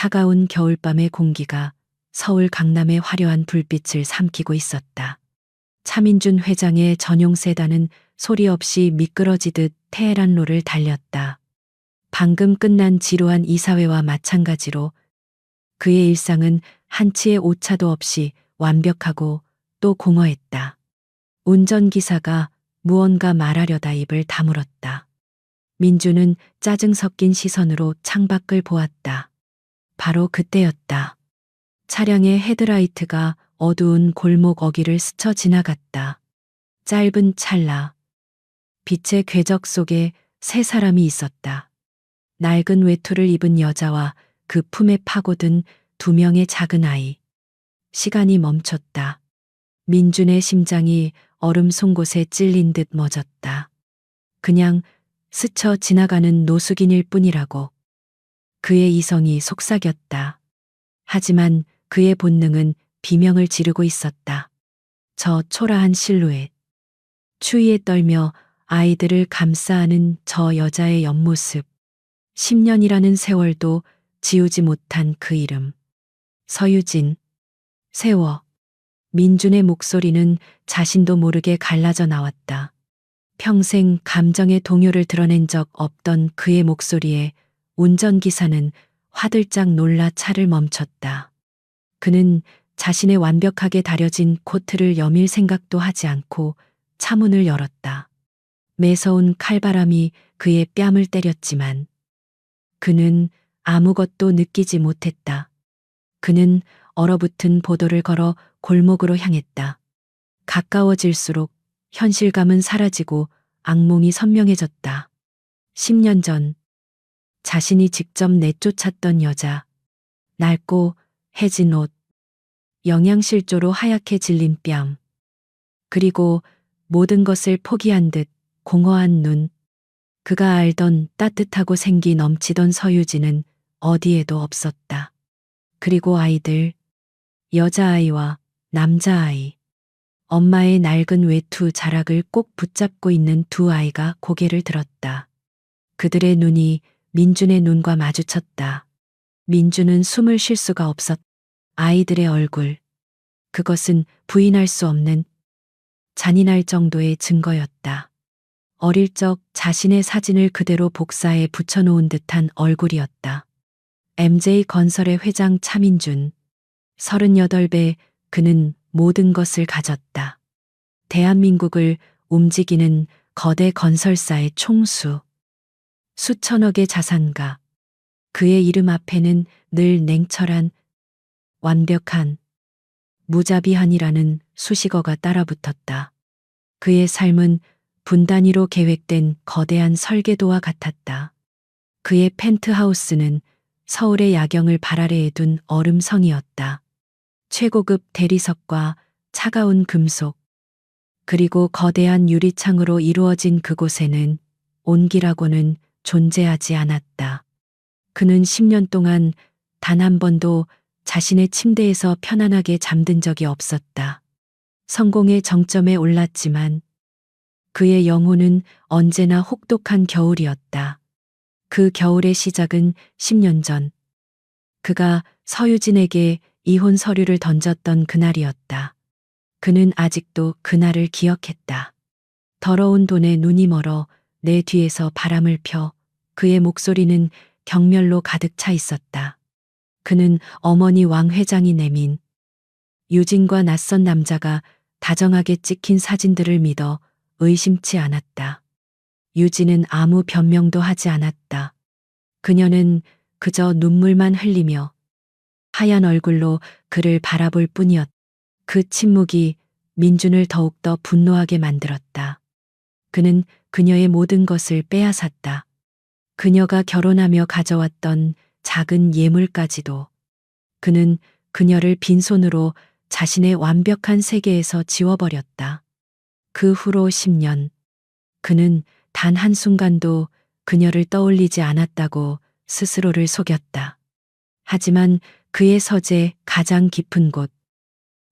차가운 겨울밤의 공기가 서울 강남의 화려한 불빛을 삼키고 있었다. 차민준 회장의 전용 세단은 소리 없이 미끄러지듯 테헤란로를 달렸다. 방금 끝난 지루한 이사회와 마찬가지로 그의 일상은 한치의 오차도 없이 완벽하고 또 공허했다. 운전기사가 무언가 말하려다 입을 다물었다. 민주는 짜증 섞인 시선으로 창밖을 보았다. 바로 그때였다. 차량의 헤드라이트가 어두운 골목 어귀를 스쳐 지나갔다. 짧은 찰나. 빛의 궤적 속에 세 사람이 있었다. 낡은 외투를 입은 여자와 그 품에 파고든 두 명의 작은 아이. 시간이 멈췄다. 민준의 심장이 얼음 송곳에 찔린 듯 멎었다. 그냥 스쳐 지나가는 노숙인일 뿐이라고. 그의 이성이 속삭였다. 하지만 그의 본능은 비명을 지르고 있었다. 저 초라한 실루엣. 추위에 떨며 아이들을 감싸안은 저 여자의 옆모습. 10년이라는 세월도 지우지 못한 그 이름. 서유진. 세워. 민준의 목소리는 자신도 모르게 갈라져 나왔다. 평생 감정의 동요를 드러낸 적 없던 그의 목소리에 운전기사는 화들짝 놀라 차를 멈췄다. 그는 자신의 완벽하게 다려진 코트를 여밀 생각도 하지 않고 차문을 열었다. 매서운 칼바람이 그의 뺨을 때렸지만 그는 아무것도 느끼지 못했다. 그는 얼어붙은 보도를 걸어 골목으로 향했다. 가까워질수록 현실감은 사라지고 악몽이 선명해졌다. 10년 전 자신이 직접 내쫓았던 여자. 낡고 해진 옷. 영양실조로 하얗게 질린 뺨. 그리고 모든 것을 포기한 듯 공허한 눈. 그가 알던 따뜻하고 생기 넘치던 서유진은 어디에도 없었다. 그리고 아이들. 여자아이와 남자아이. 엄마의 낡은 외투 자락을 꼭 붙잡고 있는 두 아이가 고개를 들었다. 그들의 눈이 민준의 눈과 마주쳤다. 민준은 숨을 쉴 수가 없었다. 아이들의 얼굴. 그것은 부인할 수 없는 잔인할 정도의 증거였다. 어릴 적 자신의 사진을 그대로 복사해 붙여놓은 듯한 얼굴이었다. MJ건설의 회장 차민준. 38배 그는 모든 것을 가졌다. 대한민국을 움직이는 거대 건설사의 총수. 수천억의 자산가. 그의 이름 앞에는 늘 냉철한, 완벽한, 무자비한이라는 수식어가 따라붙었다. 그의 삶은 분 단위로 계획된 거대한 설계도와 같았다. 그의 펜트하우스는 서울의 야경을 발 아래에 둔 얼음성이었다. 최고급 대리석과 차가운 금속, 그리고 거대한 유리창으로 이루어진 그곳에는 온기라고는 존재하지 않았다. 그는 10년 동안 단 한 번도 자신의 침대에서 편안하게 잠든 적이 없었다. 성공의 정점에 올랐지만 그의 영혼은 언제나 혹독한 겨울이었다. 그 겨울의 시작은 10년 전. 그가 서유진에게 이혼 서류를 던졌던 그날이었다. 그는 아직도 그날을 기억했다. 더러운 돈에 눈이 멀어 내 뒤에서 바람을 펴. 그의 목소리는 경멸로 가득 차 있었다. 그는 어머니 왕 회장이 내민 유진과 낯선 남자가 다정하게 찍힌 사진들을 믿어 의심치 않았다. 유진은 아무 변명도 하지 않았다. 그녀는 그저 눈물만 흘리며 하얀 얼굴로 그를 바라볼 뿐이었다. 그 침묵이 민준을 더욱더 분노하게 만들었다. 그는 그녀의 모든 것을 빼앗았다. 그녀가 결혼하며 가져왔던 작은 예물까지도. 그는 그녀를 빈손으로 자신의 완벽한 세계에서 지워버렸다. 그 후로 10년. 그는 단 한순간도 그녀를 떠올리지 않았다고 스스로를 속였다. 하지만 그의 서재 가장 깊은 곳,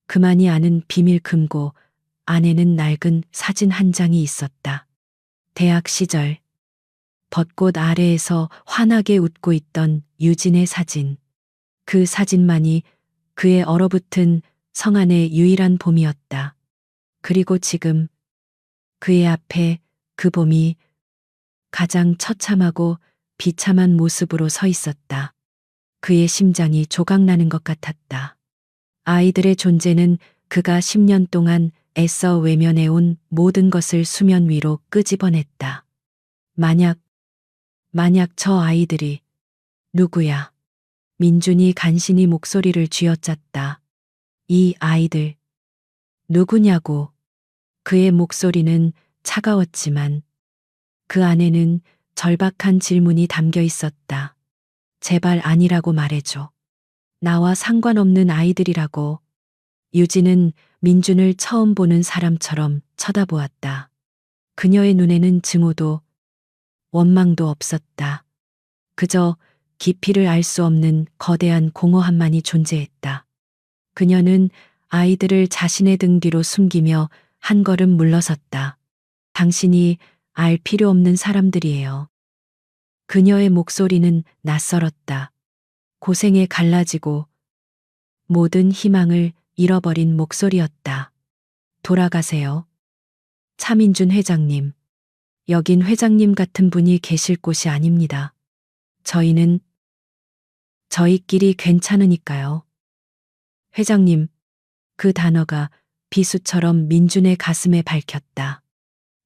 그만이 아는 비밀 금고 안에는 낡은 사진 한 장이 있었다. 대학 시절 벚꽃 아래에서 환하게 웃고 있던 유진의 사진. 그 사진만이 그의 얼어붙은 성 안의 유일한 봄이었다. 그리고 지금 그의 앞에 그 봄이 가장 처참하고 비참한 모습으로 서 있었다. 그의 심장이 조각나는 것 같았다. 아이들의 존재는 그가 10년 동안 애써 외면해온 모든 것을 수면 위로 끄집어냈다. 만약 저 아이들이 누구야? 민준이 간신히 목소리를 쥐어짰다. 이 아이들 누구냐고. 그의 목소리는 차가웠지만 그 안에는 절박한 질문이 담겨 있었다. 제발 아니라고 말해줘. 나와 상관없는 아이들이라고. 유진은 민준을 처음 보는 사람처럼 쳐다보았다. 그녀의 눈에는 증오도 원망도 없었다. 그저 깊이를 알 수 없는 거대한 공허함만이 존재했다. 그녀는 아이들을 자신의 등 뒤로 숨기며 한 걸음 물러섰다. 당신이 알 필요 없는 사람들이에요. 그녀의 목소리는 낯설었다. 고생에 갈라지고 모든 희망을 잃어버린 목소리였다. 돌아가세요. 차민준 회장님. 여긴 회장님 같은 분이 계실 곳이 아닙니다. 저희는 저희끼리 괜찮으니까요. 회장님. 그 단어가 비수처럼 민준의 가슴에 밝혔다.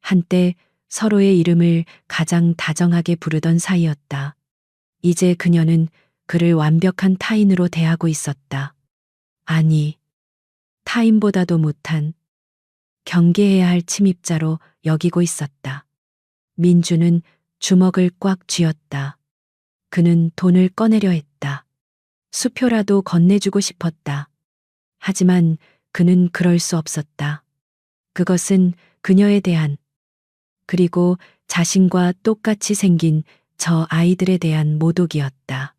한때 서로의 이름을 가장 다정하게 부르던 사이였다. 이제 그녀는 그를 완벽한 타인으로 대하고 있었다. 아니, 타인보다도 못한 경계해야 할 침입자로 여기고 있었다. 민주는 주먹을 꽉 쥐었다. 그는 돈을 꺼내려 했다. 수표라도 건네주고 싶었다. 하지만 그는 그럴 수 없었다. 그것은 그녀에 대한 그리고 자신과 똑같이 생긴 저 아이들에 대한 모독이었다.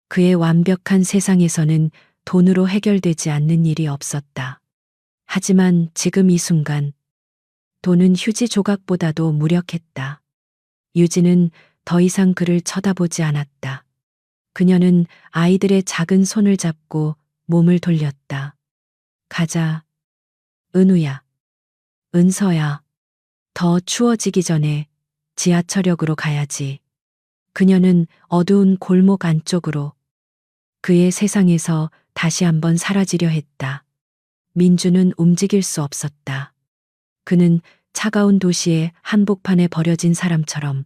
그의 완벽한 세상에서는 돈으로 해결되지 않는 일이 없었다. 하지만 지금 이 순간 돈은 휴지 조각보다도 무력했다. 유진은 더 이상 그를 쳐다보지 않았다. 그녀는 아이들의 작은 손을 잡고 몸을 돌렸다. 가자. 은우야. 은서야. 더 추워지기 전에 지하철역으로 가야지. 그녀는 어두운 골목 안쪽으로 그의 세상에서 다시 한번 사라지려 했다. 민주는 움직일 수 없었다. 그는 차가운 도시의 한복판에 버려진 사람처럼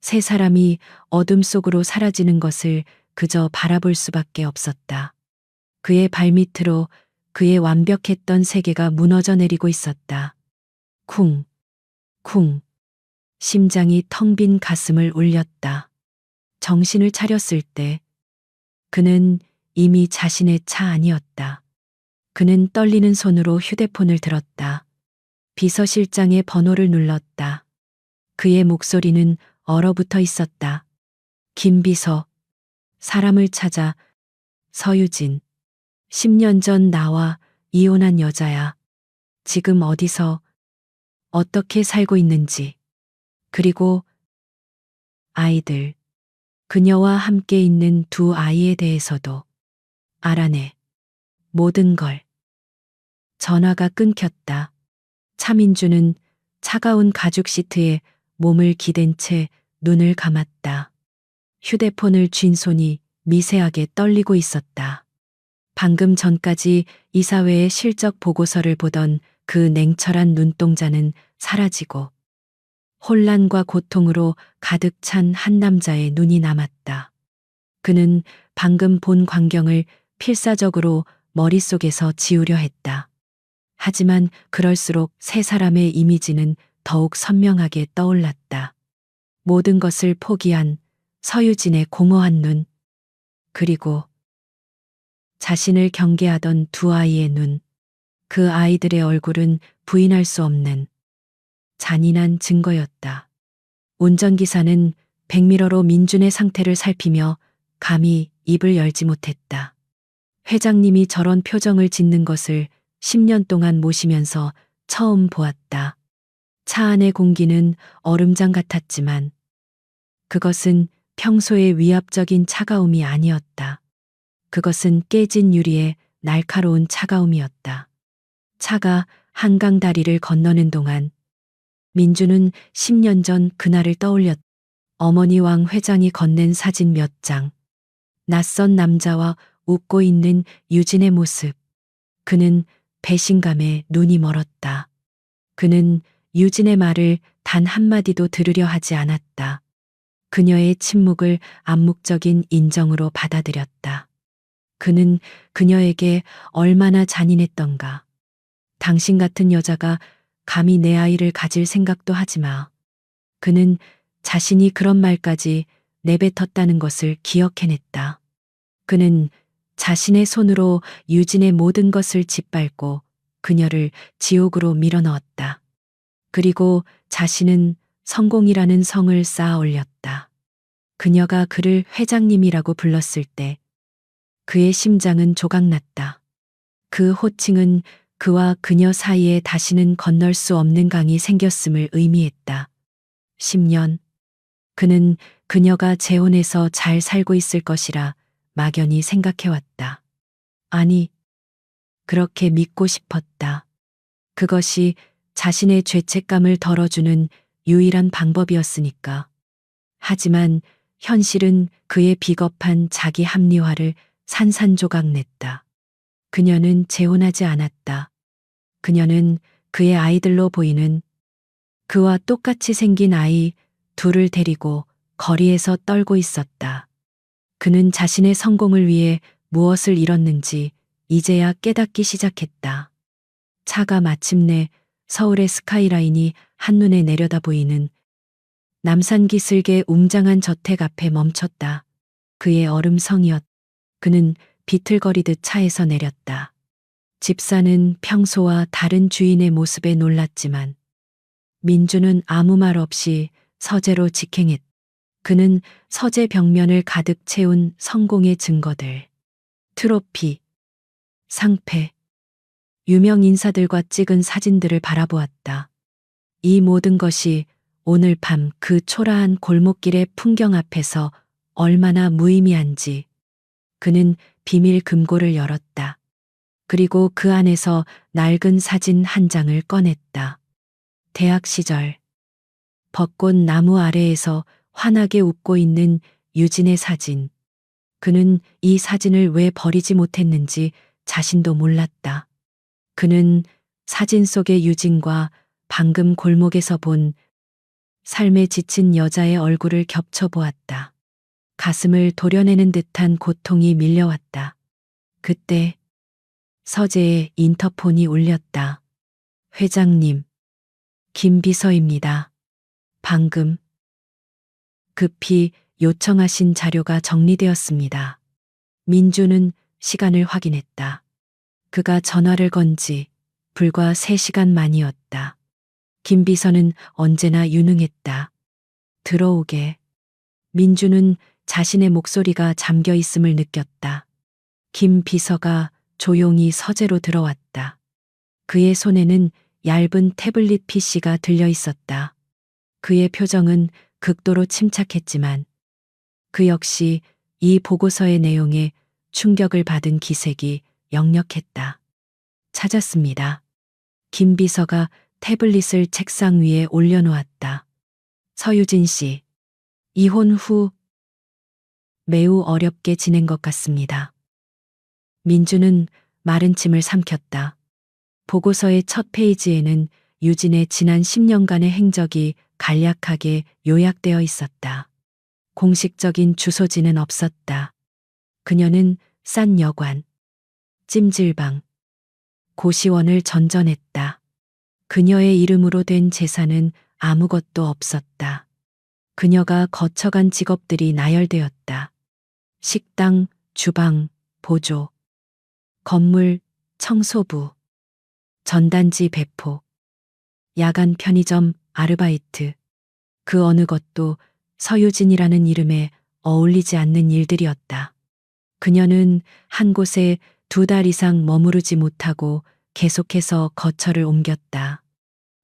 세 사람이 어둠 속으로 사라지는 것을 그저 바라볼 수밖에 없었다. 그의 발밑으로 그의 완벽했던 세계가 무너져 내리고 있었다. 쿵, 쿵. 심장이 텅 빈 가슴을 울렸다. 정신을 차렸을 때 그는 이미 자신의 차 안이었다. 그는 떨리는 손으로 휴대폰을 들었다. 비서실장의 번호를 눌렀다. 그의 목소리는 얼어붙어 있었다. 김 비서, 사람을 찾아. 서유진. 10년 전 나와 이혼한 여자야. 지금 어디서 어떻게 살고 있는지. 그리고 아이들. 그녀와 함께 있는 두 아이에 대해서도 알아내. 모든 걸. 전화가 끊겼다. 차민주는 차가운 가죽 시트에 몸을 기댄 채 눈을 감았다. 휴대폰을 쥔 손이 미세하게 떨리고 있었다. 방금 전까지 이사회의 실적 보고서를 보던 그 냉철한 눈동자는 사라지고 혼란과 고통으로 가득 찬 한 남자의 눈이 남았다. 그는 방금 본 광경을 필사적으로 머릿속에서 지우려 했다. 하지만 그럴수록 세 사람의 이미지는 더욱 선명하게 떠올랐다. 모든 것을 포기한 서유진의 공허한 눈, 그리고 자신을 경계하던 두 아이의 눈, 그 아이들의 얼굴은 부인할 수 없는 잔인한 증거였다. 운전기사는 백미러로 민준의 상태를 살피며 감히 입을 열지 못했다. 회장님이 저런 표정을 짓는 것을 10년 동안 모시면서 처음 보았다. 차 안의 공기는 얼음장 같았지만 그것은 평소의 위압적인 차가움이 아니었다. 그것은 깨진 유리의 날카로운 차가움이었다. 차가 한강 다리를 건너는 동안 민주는 10년 전 그날을 떠올렸다. 어머니 왕 회장이 건넨 사진 몇 장. 낯선 남자와 웃고 있는 유진의 모습. 그는 배신감에 눈이 멀었다. 그는 유진의 말을 단 한마디도 들으려 하지 않았다. 그녀의 침묵을 암묵적인 인정으로 받아들였다. 그는 그녀에게 얼마나 잔인했던가. 당신 같은 여자가 감히 내 아이를 가질 생각도 하지 마. 그는 자신이 그런 말까지 내뱉었다는 것을 기억해냈다. 그는 자신의 손으로 유진의 모든 것을 짓밟고 그녀를 지옥으로 밀어넣었다. 그리고 자신은 성공이라는 성을 쌓아 올렸다. 그녀가 그를 회장님이라고 불렀을 때 그의 심장은 조각났다. 그 호칭은 그와 그녀 사이에 다시는 건널 수 없는 강이 생겼음을 의미했다. 10년. 그는 그녀가 재혼해서 잘 살고 있을 것이라 막연히 생각해왔다. 아니, 그렇게 믿고 싶었다. 그것이 자신의 죄책감을 덜어주는 유일한 방법이었으니까. 하지만 현실은 그의 비겁한 자기 합리화를 산산조각 냈다. 그녀는 재혼하지 않았다. 그녀는 그의 아이들로 보이는 그와 똑같이 생긴 아이 둘을 데리고 거리에서 떨고 있었다. 그는 자신의 성공을 위해 무엇을 잃었는지 이제야 깨닫기 시작했다. 차가 마침내 서울의 스카이라인이 한눈에 내려다 보이는 남산기슭의 웅장한 저택 앞에 멈췄다. 그의 얼음성이었. 그는 비틀거리듯 차에서 내렸다. 집사는 평소와 다른 주인의 모습에 놀랐지만 민주는 아무 말 없이 서재로 직행했다. 그는 서재 벽면을 가득 채운 성공의 증거들, 트로피, 상패, 유명 인사들과 찍은 사진들을 바라보았다. 이 모든 것이 오늘 밤 그 초라한 골목길의 풍경 앞에서 얼마나 무의미한지. 그는 비밀 금고를 열었다. 그리고 그 안에서 낡은 사진 한 장을 꺼냈다. 대학 시절 벚꽃 나무 아래에서 환하게 웃고 있는 유진의 사진. 그는 이 사진을 왜 버리지 못했는지 자신도 몰랐다. 그는 사진 속의 유진과 방금 골목에서 본 삶에 지친 여자의 얼굴을 겹쳐보았다. 가슴을 도려내는 듯한 고통이 밀려왔다. 그때 서재에 인터폰이 울렸다. 회장님, 김 비서입니다. 방금 급히 요청하신 자료가 정리되었습니다. 민주는 시간을 확인했다. 그가 전화를 건 지 불과 3시간 만이었다. 김 비서는 언제나 유능했다. 들어오게. 민주는 자신의 목소리가 잠겨 있음을 느꼈다. 김 비서가 조용히 서재로 들어왔다. 그의 손에는 얇은 태블릿 PC가 들려 있었다. 그의 표정은 극도로 침착했지만 그 역시 이 보고서의 내용에 충격을 받은 기색이 역력했다. 찾았습니다. 김 비서가 태블릿을 책상 위에 올려놓았다. 서유진 씨, 이혼 후 매우 어렵게 지낸 것 같습니다. 민주는 마른 침을 삼켰다. 보고서의 첫 페이지에는 유진의 지난 10년간의 행적이 간략하게 요약되어 있었다. 공식적인 주소지는 없었다. 그녀는 싼 여관, 찜질방, 고시원을 전전했다. 그녀의 이름으로 된 재산은 아무것도 없었다. 그녀가 거쳐간 직업들이 나열되었다. 식당, 주방, 보조, 건물, 청소부, 전단지 배포, 야간 편의점 아르바이트. 그 어느 것도 서유진이라는 이름에 어울리지 않는 일들이었다. 그녀는 한 곳에 2달 이상 머무르지 못하고 계속해서 거처를 옮겼다.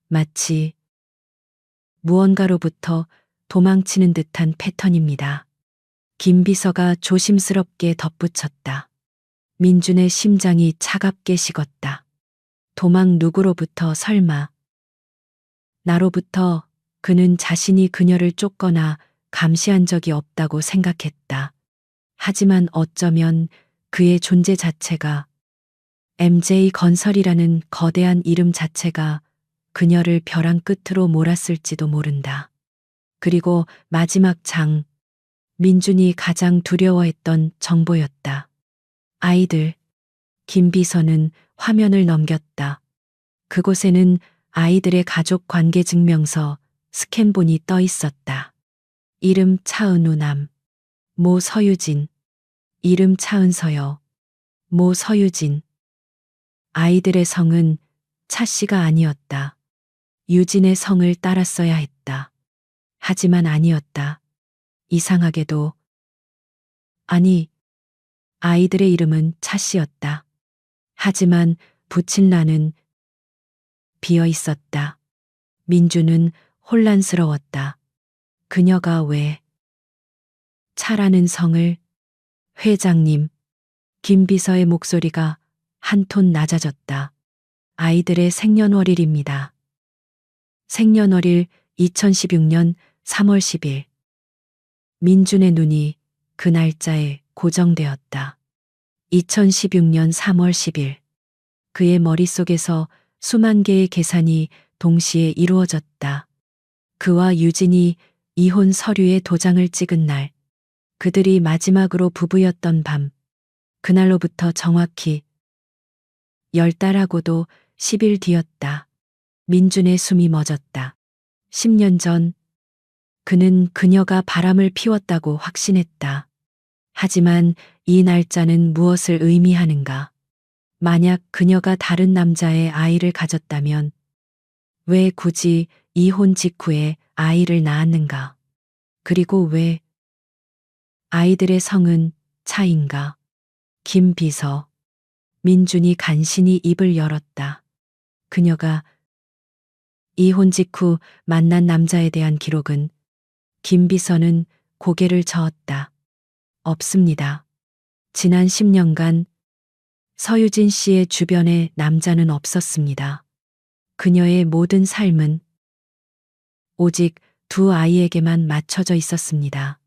마치 무언가로부터 도망치는 듯한 패턴입니다. 김 비서가 조심스럽게 덧붙였다. 민준의 심장이 차갑게 식었다. 도망 누구로부터 설마. 나로부터. 그는 자신이 그녀를 쫓거나 감시한 적이 없다고 생각했다. 하지만 어쩌면 그의 존재 자체가 MJ건설이라는 거대한 이름 자체가 그녀를 벼랑 끝으로 몰았을지도 모른다. 그리고 마지막 장, 민준이 가장 두려워했던 정보였다. 아이들. 김 비서는 화면을 넘겼다. 그곳에는 아이들의 가족 관계 증명서 스캔본이 떠 있었다. 이름 차은우 남. 모 서유진. 이름 차은서여. 모 서유진. 아이들의 성은 차 씨가 아니었다. 유진의 성을 따랐어야 했다. 하지만 아니었다. 이상하게도. 아니, 아이들의 이름은 차 씨였다. 하지만 부친란은 비어 있었다. 민주는 혼란스러웠다. 그녀가 왜 차라는 성을. 회장님. 김 비서의 목소리가 한 톤 낮아졌다. 아이들의 생년월일입니다. 생년월일 2016년 3월 10일. 민준의 눈이 그 날짜에 고정되었다. 2016년 3월 10일. 그의 머릿속에서 수만 개의 계산이 동시에 이루어졌다. 그와 유진이 이혼 서류에 도장을 찍은 날. 그들이 마지막으로 부부였던 밤. 그날로부터 정확히 10달하고도 10일 뒤였다. 민준의 숨이 멎었다. 10년 전 그는 그녀가 바람을 피웠다고 확신했다. 하지만 이 날짜는 무엇을 의미하는가? 만약 그녀가 다른 남자의 아이를 가졌다면 왜 굳이 이혼 직후에 아이를 낳았는가? 그리고 왜 아이들의 성은 차인가? 김 비서. 민준이 간신히 입을 열었다. 그녀가 이혼 직후 만난 남자에 대한 기록은. 김 비서는 고개를 저었다. 없습니다. 지난 10년간 서유진 씨의 주변에 남자는 없었습니다. 그녀의 모든 삶은 오직 두 아이에게만 맞춰져 있었습니다.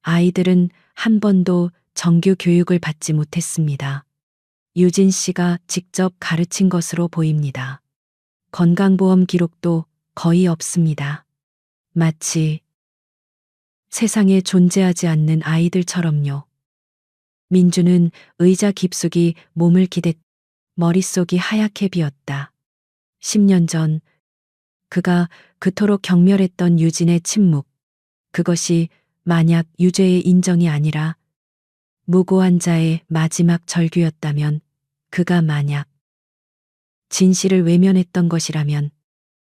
아이들은 한 번도 정규 교육을 받지 못했습니다. 유진 씨가 직접 가르친 것으로 보입니다. 건강보험 기록도 거의 없습니다. 마치 세상에 존재하지 않는 아이들처럼요. 민주는 의자 깊숙이 몸을 기댔. 머릿속이 하얗게 비었다. 10년 전 그가 그토록 경멸했던 유진의 침묵. 그것이 만약 유죄의 인정이 아니라 무고한 자의 마지막 절규였다면, 그가 만약 진실을 외면했던 것이라면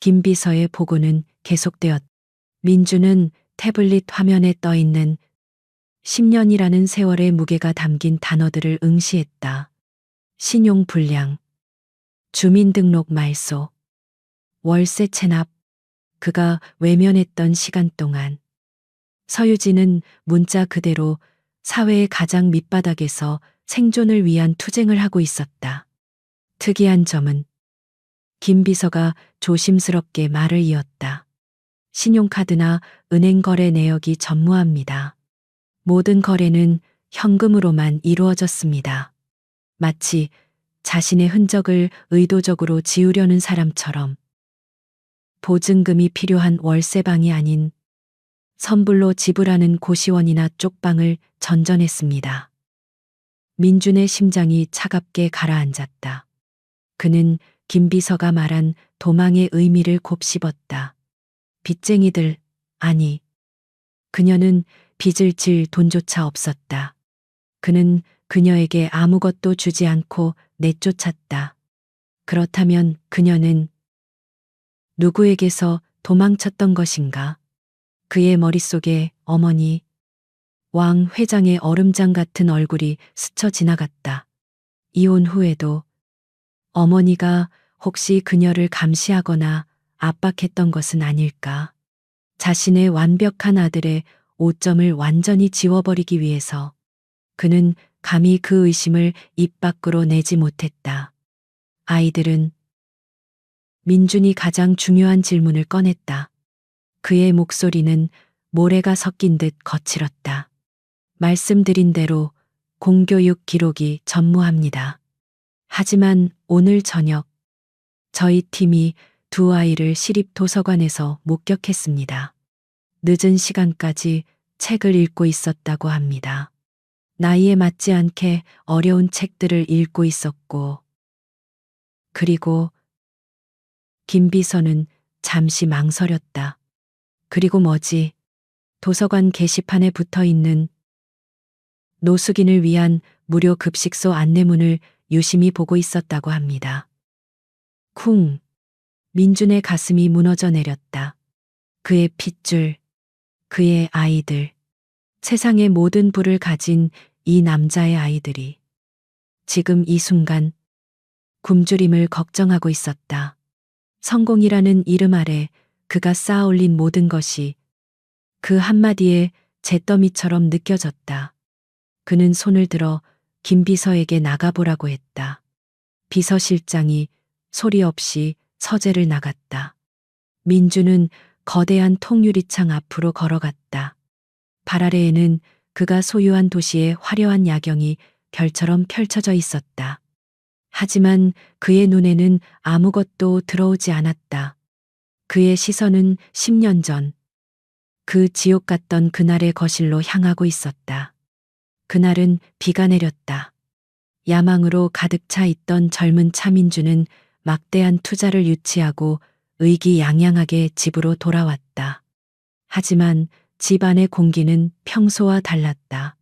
김 비서의 보고는 계속되었다. 민주는 태블릿 화면에 떠 있는 10년이라는 세월의 무게가 담긴 단어들을 응시했다. 신용불량, 주민등록 말소, 월세 체납. 그가 외면했던 시간 동안 서유진은 문자 그대로 사회의 가장 밑바닥에서 생존을 위한 투쟁을 하고 있었다. 특이한 점은 김 비서가 조심스럽게 말을 이었다. 신용카드나 은행 거래 내역이 전무합니다. 모든 거래는 현금으로만 이루어졌습니다. 마치 자신의 흔적을 의도적으로 지우려는 사람처럼. 보증금이 필요한 월세방이 아닌 선불로 지불하는 고시원이나 쪽방을 전전했습니다. 민준의 심장이 차갑게 가라앉았다. 그는 김 비서가 말한 도망의 의미를 곱씹었다. 빚쟁이들, 아니. 그녀는 빚을 질 돈조차 없었다. 그는 그녀에게 아무것도 주지 않고 내쫓았다. 그렇다면 그녀는 누구에게서 도망쳤던 것인가? 그의 머릿속에 어머니, 왕 회장의 얼음장 같은 얼굴이 스쳐 지나갔다. 이혼 후에도 어머니가 혹시 그녀를 감시하거나 압박했던 것은 아닐까? 자신의 완벽한 아들의 오점을 완전히 지워버리기 위해서. 그는 감히 그 의심을 입 밖으로 내지 못했다. 아이들은 민준이 가장 중요한 질문을 꺼냈다. 그의 목소리는 모래가 섞인 듯 거칠었다. 말씀드린 대로 공교육 기록이 전무합니다. 하지만 오늘 저녁 저희 팀이 두 아이를 시립 도서관에서 목격했습니다. 늦은 시간까지 책을 읽고 있었다고 합니다. 나이에 맞지 않게 어려운 책들을 읽고 있었고, 그리고 김 비서는 잠시 망설였다. 그리고 뭐지? 도서관 게시판에 붙어 있는 노숙인을 위한 무료 급식소 안내문을 유심히 보고 있었다고 합니다. 쿵! 민준의 가슴이 무너져 내렸다. 그의 핏줄, 그의 아이들, 세상의 모든 부를 가진 이 남자의 아이들이 지금 이 순간 굶주림을 걱정하고 있었다. 성공이라는 이름 아래 그가 쌓아 올린 모든 것이 그 한마디에 잿더미처럼 느껴졌다. 그는 손을 들어 김 비서에게 나가보라고 했다. 비서실장이 소리 없이 서재를 나갔다. 민주는 거대한 통유리창 앞으로 걸어갔다. 발 아래에는 그가 소유한 도시의 화려한 야경이 별처럼 펼쳐져 있었다. 하지만 그의 눈에는 아무것도 들어오지 않았다. 그의 시선은 10년 전, 그 지옥 같던 그날의 거실로 향하고 있었다. 그날은 비가 내렸다. 야망으로 가득 차 있던 젊은 차민주는 막대한 투자를 유치하고 의기양양하게 집으로 돌아왔다. 하지만 집 안의 공기는 평소와 달랐다.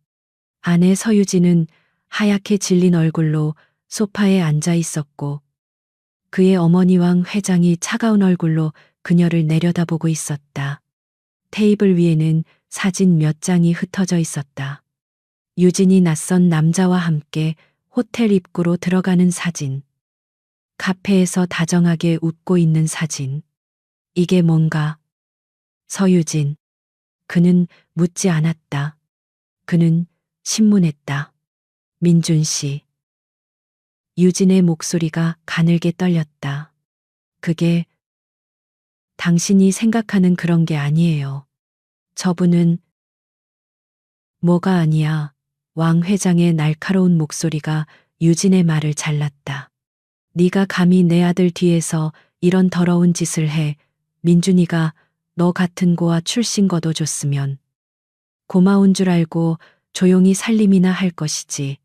아내 서유진은 하얗게 질린 얼굴로 소파에 앉아 있었고, 그의 어머니 왕 회장이 차가운 얼굴로 그녀를 내려다보고 있었다. 테이블 위에는 사진 몇 장이 흩어져 있었다. 유진이 낯선 남자와 함께 호텔 입구로 들어가는 사진. 카페에서 다정하게 웃고 있는 사진. 이게 뭔가? 서유진. 그는 묻지 않았다. 그는 신문했다. 민준 씨. 유진의 목소리가 가늘게 떨렸다. 그게 당신이 생각하는 그런 게 아니에요. 저분은 뭐가 아니야. 왕 회장의 날카로운 목소리가 유진의 말을 잘랐다. 네가 감히 내 아들 뒤에서 이런 더러운 짓을 해. 민준이가 너 같은 고아 출신 거둬줬으면 고마운 줄 알고 조용히 살림이나 할 것이지.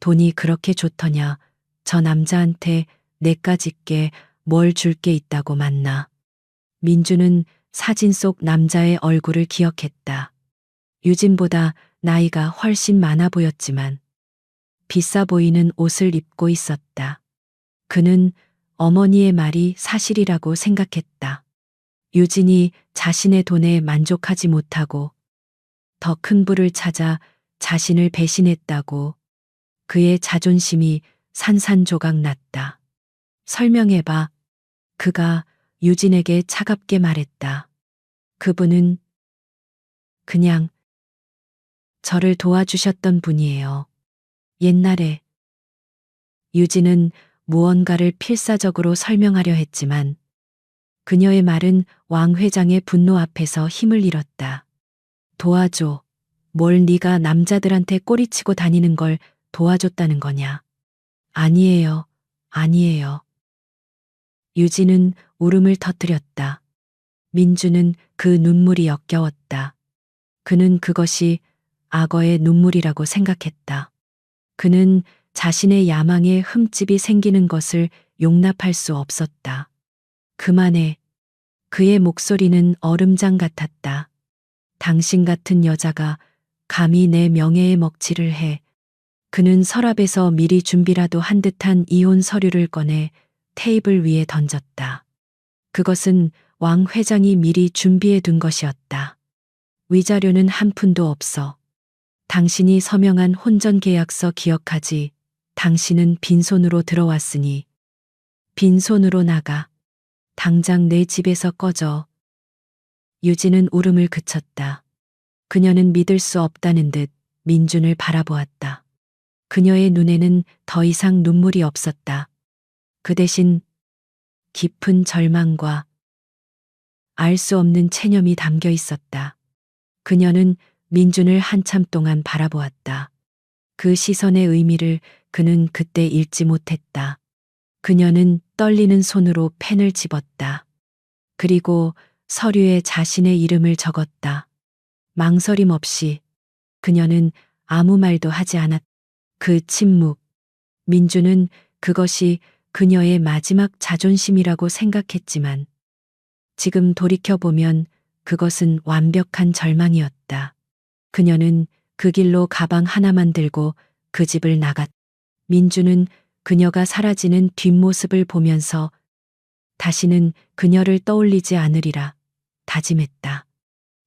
돈이 그렇게 좋더냐. 저 남자한테 내까 짓게 뭘 줄 게 있다고 맞나. 민주는 사진 속 남자의 얼굴을 기억했다. 유진보다 나이가 훨씬 많아 보였지만 비싸 보이는 옷을 입고 있었다. 그는 어머니의 말이 사실이라고 생각했다. 유진이 자신의 돈에 만족하지 못하고 더 큰 부를 찾아 자신을 배신했다고 그의 자존심이 산산조각 났다. 설명해봐. 그가 유진에게 차갑게 말했다. 그분은 그냥 저를 도와주셨던 분이에요. 옛날에. 유진은 무언가를 필사적으로 설명하려 했지만 그녀의 말은 왕 회장의 분노 앞에서 힘을 잃었다. 도와줘. 뭘 네가 남자들한테 꼬리치고 다니는 걸 도와줬다는 거냐. 아니에요. 아니에요. 유진은 울음을 터뜨렸다. 민주는 그 눈물이 역겨웠다. 그는 그것이 악어의 눈물이라고 생각했다. 그는 자신의 야망에 흠집이 생기는 것을 용납할 수 없었다. 그만해. 그의 목소리는 얼음장 같았다. 당신 같은 여자가 감히 내 명예에 먹칠을 해. 그는 서랍에서 미리 준비라도 한 듯한 이혼 서류를 꺼내 테이블 위에 던졌다. 그것은 왕 회장이 미리 준비해 둔 것이었다. 위자료는 한 푼도 없어. 당신이 서명한 혼전 계약서 기억하지? 당신은 빈손으로 들어왔으니 빈손으로 나가. 당장 내 집에서 꺼져. 유진은 울음을 그쳤다. 그녀는 믿을 수 없다는 듯 민준을 바라보았다. 그녀의 눈에는 더 이상 눈물이 없었다. 그 대신 깊은 절망과 알 수 없는 체념이 담겨 있었다. 그녀는 민준을 한참 동안 바라보았다. 그 시선의 의미를 그는 그때 읽지 못했다. 그녀는 떨리는 손으로 펜을 집었다. 그리고 서류에 자신의 이름을 적었다. 망설임 없이 그녀는 아무 말도 하지 않았다. 그 침묵. 민주는 그것이 그녀의 마지막 자존심이라고 생각했지만 지금 돌이켜보면 그것은 완벽한 절망이었다. 그녀는 그 길로 가방 하나만 들고 그 집을 나갔다. 민주는 그녀가 사라지는 뒷모습을 보면서 다시는 그녀를 떠올리지 않으리라 다짐했다.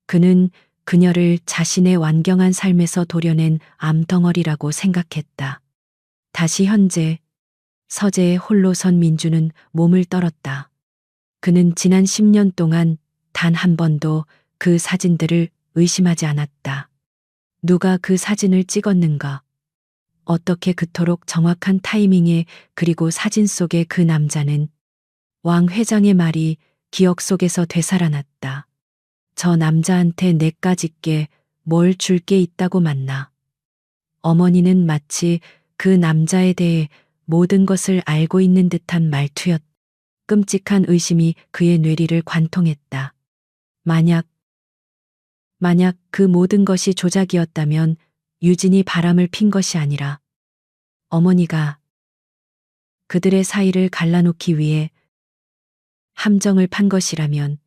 그는 그녀를 자신의 완경한 삶에서 도려낸 암덩어리라고 생각했다. 다시 현재 서재에 홀로 선 민주는 몸을 떨었다. 그는 지난 10년 동안 단 한 번도 그 사진들을 의심하지 않았다. 누가 그 사진을 찍었는가? 어떻게 그토록 정확한 타이밍에 그리고 사진 속의 그 남자는 왕 회장의 말이 기억 속에서 되살아났다. 저 남자한테 내까짓게 뭘 줄 게 있다고 맞나. 어머니는 마치 그 남자에 대해 모든 것을 알고 있는 듯한 말투였다. 끔찍한 의심이 그의 뇌리를 관통했다. 만약 그 모든 것이 조작이었다면 유진이 바람을 핀 것이 아니라 어머니가 그들의 사이를 갈라놓기 위해 함정을 판 것이라면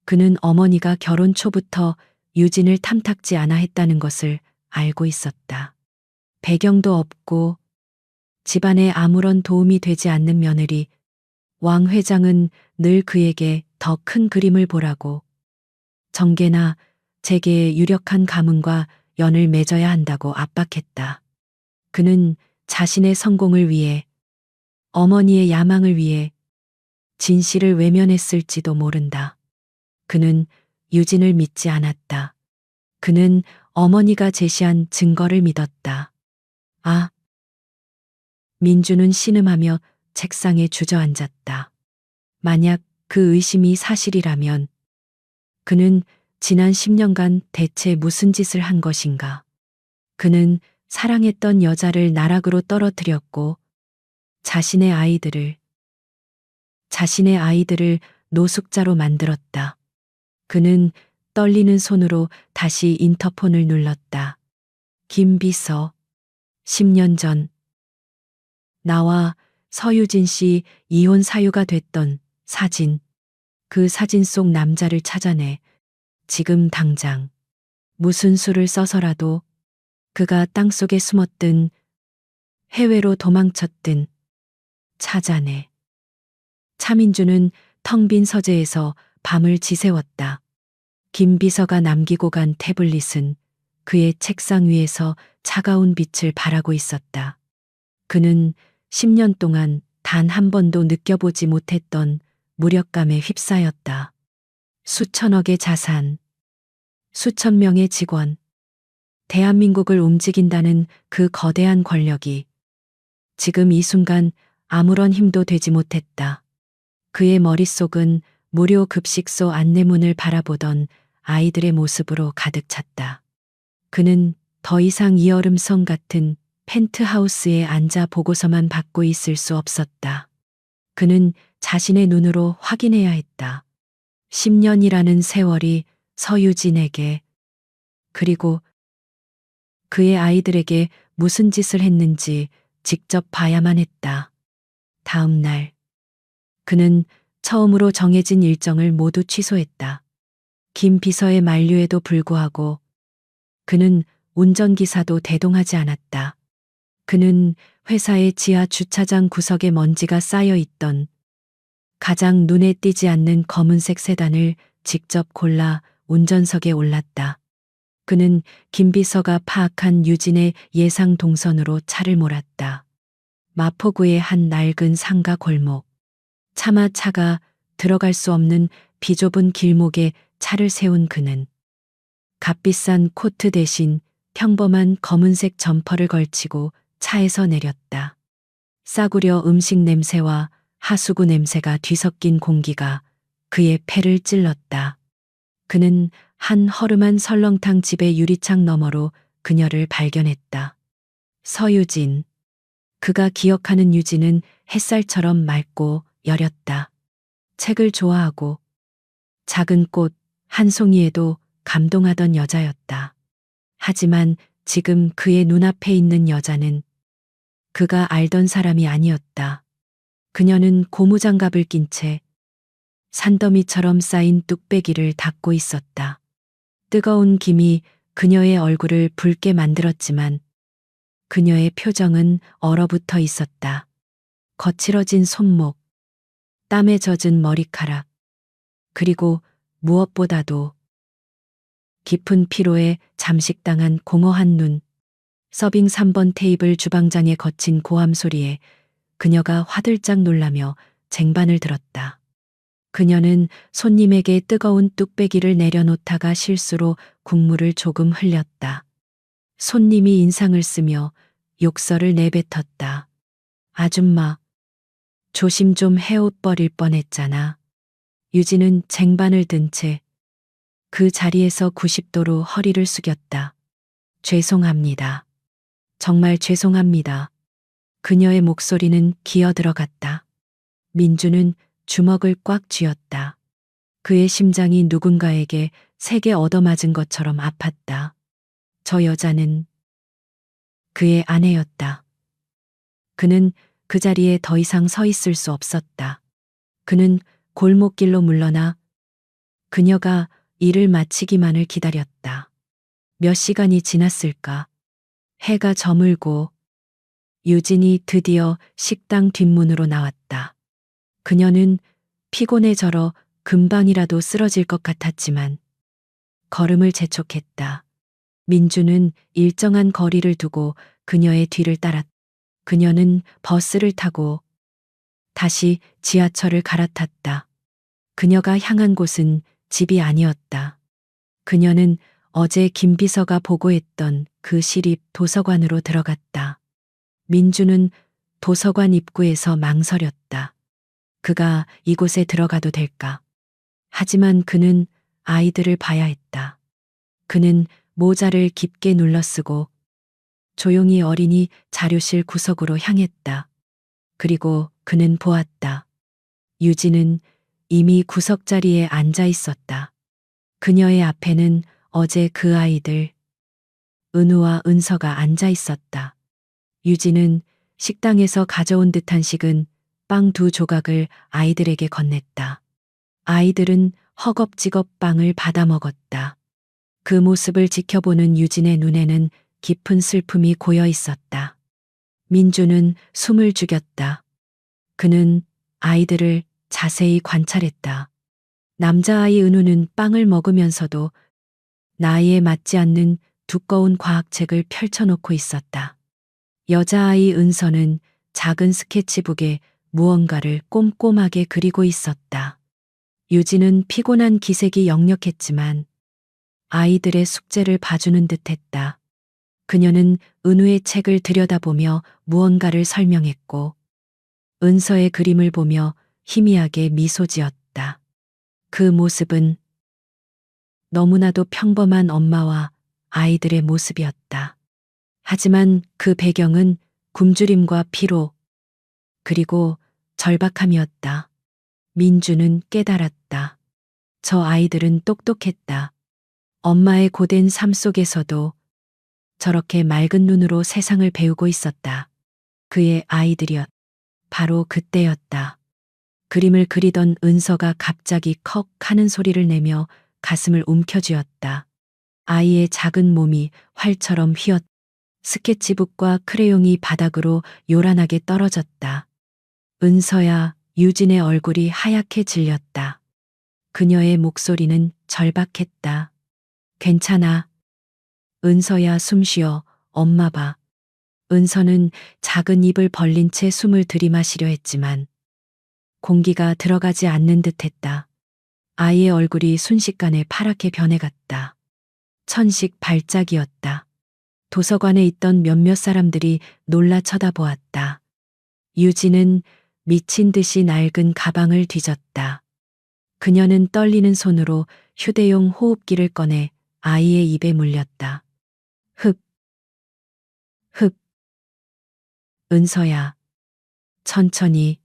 그는 어머니가 결혼 초부터 유진을 탐탁지 않아 했다는 것을 알고 있었다. 배경도 없고 집안에 아무런 도움이 되지 않는 며느리 왕 회장은 늘 그에게 더 큰 그림을 보라고 정계나 재계의 유력한 가문과 연을 맺어야 한다고 압박했다. 그는 자신의 성공을 위해 어머니의 야망을 위해 진실을 외면했을지도 모른다. 그는 유진을 믿지 않았다. 그는 어머니가 제시한 증거를 믿었다. 아, 민주는 신음하며 책상에 주저앉았다. 만약 그 의심이 사실이라면 그는 지난 10년간 대체 무슨 짓을 한 것인가? 그는 사랑했던 여자를 나락으로 떨어뜨렸고 자신의 아이들을 노숙자로 만들었다. 그는 떨리는 손으로 다시 인터폰을 눌렀다. 김 비서, 10년 전 나와 서유진 씨 이혼 사유가 됐던 사진, 그 사진 속 남자를 찾아내. 지금 당장 무슨 수를 써서라도 그가 땅속에 숨었든 해외로 도망쳤든 찾아내. 차민주는 텅 빈 서재에서 밤을 지새웠다. 김 비서가 남기고 간 태블릿은 그의 책상 위에서 차가운 빛을 발하고 있었다. 그는 10년 동안 단 한 번도 느껴보지 못했던 무력감에 휩싸였다. 수천억의 자산, 수천 명의 직원, 대한민국을 움직인다는 그 거대한 권력이 지금 이 순간 아무런 힘도 되지 못했다. 그의 머릿속은 무료 급식소 안내문을 바라보던 아이들의 모습으로 가득 찼다. 그는 더 이상 이 얼음성 같은 펜트하우스에 앉아 보고서만 받고 있을 수 없었다. 그는 자신의 눈으로 확인해야 했다. 10년이라는 세월이 서유진에게 그리고 그의 아이들에게 무슨 짓을 했는지 직접 봐야만 했다. 다음 날 그는 처음으로 정해진 일정을 모두 취소했다. 김 비서의 만류에도 불구하고 그는 운전기사도 대동하지 않았다. 그는 회사의 지하 주차장 구석에 먼지가 쌓여 있던 가장 눈에 띄지 않는 검은색 세단을 직접 골라 운전석에 올랐다. 그는 김 비서가 파악한 유진의 예상 동선으로 차를 몰았다. 마포구의 한 낡은 상가 골목. 차마 차가 들어갈 수 없는 비좁은 길목에 차를 세운 그는 값비싼 코트 대신 평범한 검은색 점퍼를 걸치고 차에서 내렸다. 싸구려 음식 냄새와 하수구 냄새가 뒤섞인 공기가 그의 폐를 찔렀다. 그는 한 허름한 설렁탕 집의 유리창 너머로 그녀를 발견했다. 서유진. 그가 기억하는 유진은 햇살처럼 맑고 여렸다. 책을 좋아하고 작은 꽃 한 송이에도 감동하던 여자였다. 하지만 지금 그의 눈앞에 있는 여자는 그가 알던 사람이 아니었다. 그녀는 고무장갑을 낀 채 산더미처럼 쌓인 뚝배기를 닦고 있었다. 뜨거운 김이 그녀의 얼굴을 붉게 만들었지만 그녀의 표정은 얼어붙어 있었다. 거칠어진 손목, 땀에 젖은 머리카락, 그리고 무엇보다도 깊은 피로에 잠식당한 공허한 눈. 서빙 3번 테이블 주방장의 거친 고함 소리에 그녀가 화들짝 놀라며 쟁반을 들었다. 그녀는 손님에게 뜨거운 뚝배기를 내려놓다가 실수로 국물을 조금 흘렸다. 손님이 인상을 쓰며 욕설을 내뱉었다. 아줌마, 조심 좀 해옷 버릴 뻔했잖아. 유진은 쟁반을 든 채 그 자리에서 90도로 허리를 숙였다. 죄송합니다. 정말 죄송합니다. 그녀의 목소리는 기어 들어갔다. 민주는 주먹을 꽉 쥐었다. 그의 심장이 누군가에게 세게 얻어맞은 것처럼 아팠다. 저 여자는 그의 아내였다. 그는 그 자리에 더 이상 서 있을 수 없었다. 그는 골목길로 물러나 그녀가 일을 마치기만을 기다렸다. 몇 시간이 지났을까? 해가 저물고 유진이 드디어 식당 뒷문으로 나왔다. 그녀는 피곤해 절어 금방이라도 쓰러질 것 같았지만 걸음을 재촉했다. 민주는 일정한 거리를 두고 그녀의 뒤를 따랐다. 그녀는 버스를 타고 다시 지하철을 갈아탔다. 그녀가 향한 곳은 집이 아니었다. 그녀는 어제 김 비서가 보고했던 그 시립 도서관으로 들어갔다. 민주는 도서관 입구에서 망설였다. 그가 이곳에 들어가도 될까? 하지만 그는 아이들을 봐야 했다. 그는 모자를 깊게 눌러쓰고 조용히 어린이 자료실 구석으로 향했다. 그리고 그는 보았다. 유진은 이미 구석자리에 앉아 있었다. 그녀의 앞에는 어제 그 아이들, 은우와 은서가 앉아 있었다. 유진은 식당에서 가져온 듯한 식은 빵 2조각을 아이들에게 건넸다. 아이들은 허겁지겁 빵을 받아 먹었다. 그 모습을 지켜보는 유진의 눈에는 깊은 슬픔이 고여 있었다. 민주는 숨을 죽였다. 그는 아이들을 자세히 관찰했다. 남자아이 은우는 빵을 먹으면서도 나이에 맞지 않는 두꺼운 과학책을 펼쳐놓고 있었다. 여자아이 은서는 작은 스케치북에 무언가를 꼼꼼하게 그리고 있었다. 유진은 피곤한 기색이 역력했지만 아이들의 숙제를 봐주는 듯했다. 그녀는 은우의 책을 들여다보며 무언가를 설명했고 은서의 그림을 보며 희미하게 미소 지었다. 그 모습은 너무나도 평범한 엄마와 아이들의 모습이었다. 하지만 그 배경은 굶주림과 피로, 그리고 절박함이었다. 민주는 깨달았다. 저 아이들은 똑똑했다. 엄마의 고된 삶 속에서도 저렇게 맑은 눈으로 세상을 배우고 있었다. 그의 아이들이었다. 바로 그때였다. 그림을 그리던 은서가 갑자기 컥 하는 소리를 내며 가슴을 움켜쥐었다. 아이의 작은 몸이 활처럼 휘었다. 스케치북과 크레용이 바닥으로 요란하게 떨어졌다. 은서야, 유진의 얼굴이 하얗게 질렸다. 그녀의 목소리는 절박했다. 괜찮아. 은서야, 숨 쉬어. 엄마 봐. 은서는 작은 입을 벌린 채 숨을 들이마시려 했지만 공기가 들어가지 않는 듯했다. 아이의 얼굴이 순식간에 파랗게 변해갔다. 천식 발작이었다. 도서관에 있던 몇몇 사람들이 놀라 쳐다보았다. 유진은 미친 듯이 낡은 가방을 뒤졌다. 그녀는 떨리는 손으로 휴대용 호흡기를 꺼내 아이의 입에 물렸다. 흡, 흡, 은서야. 천천히.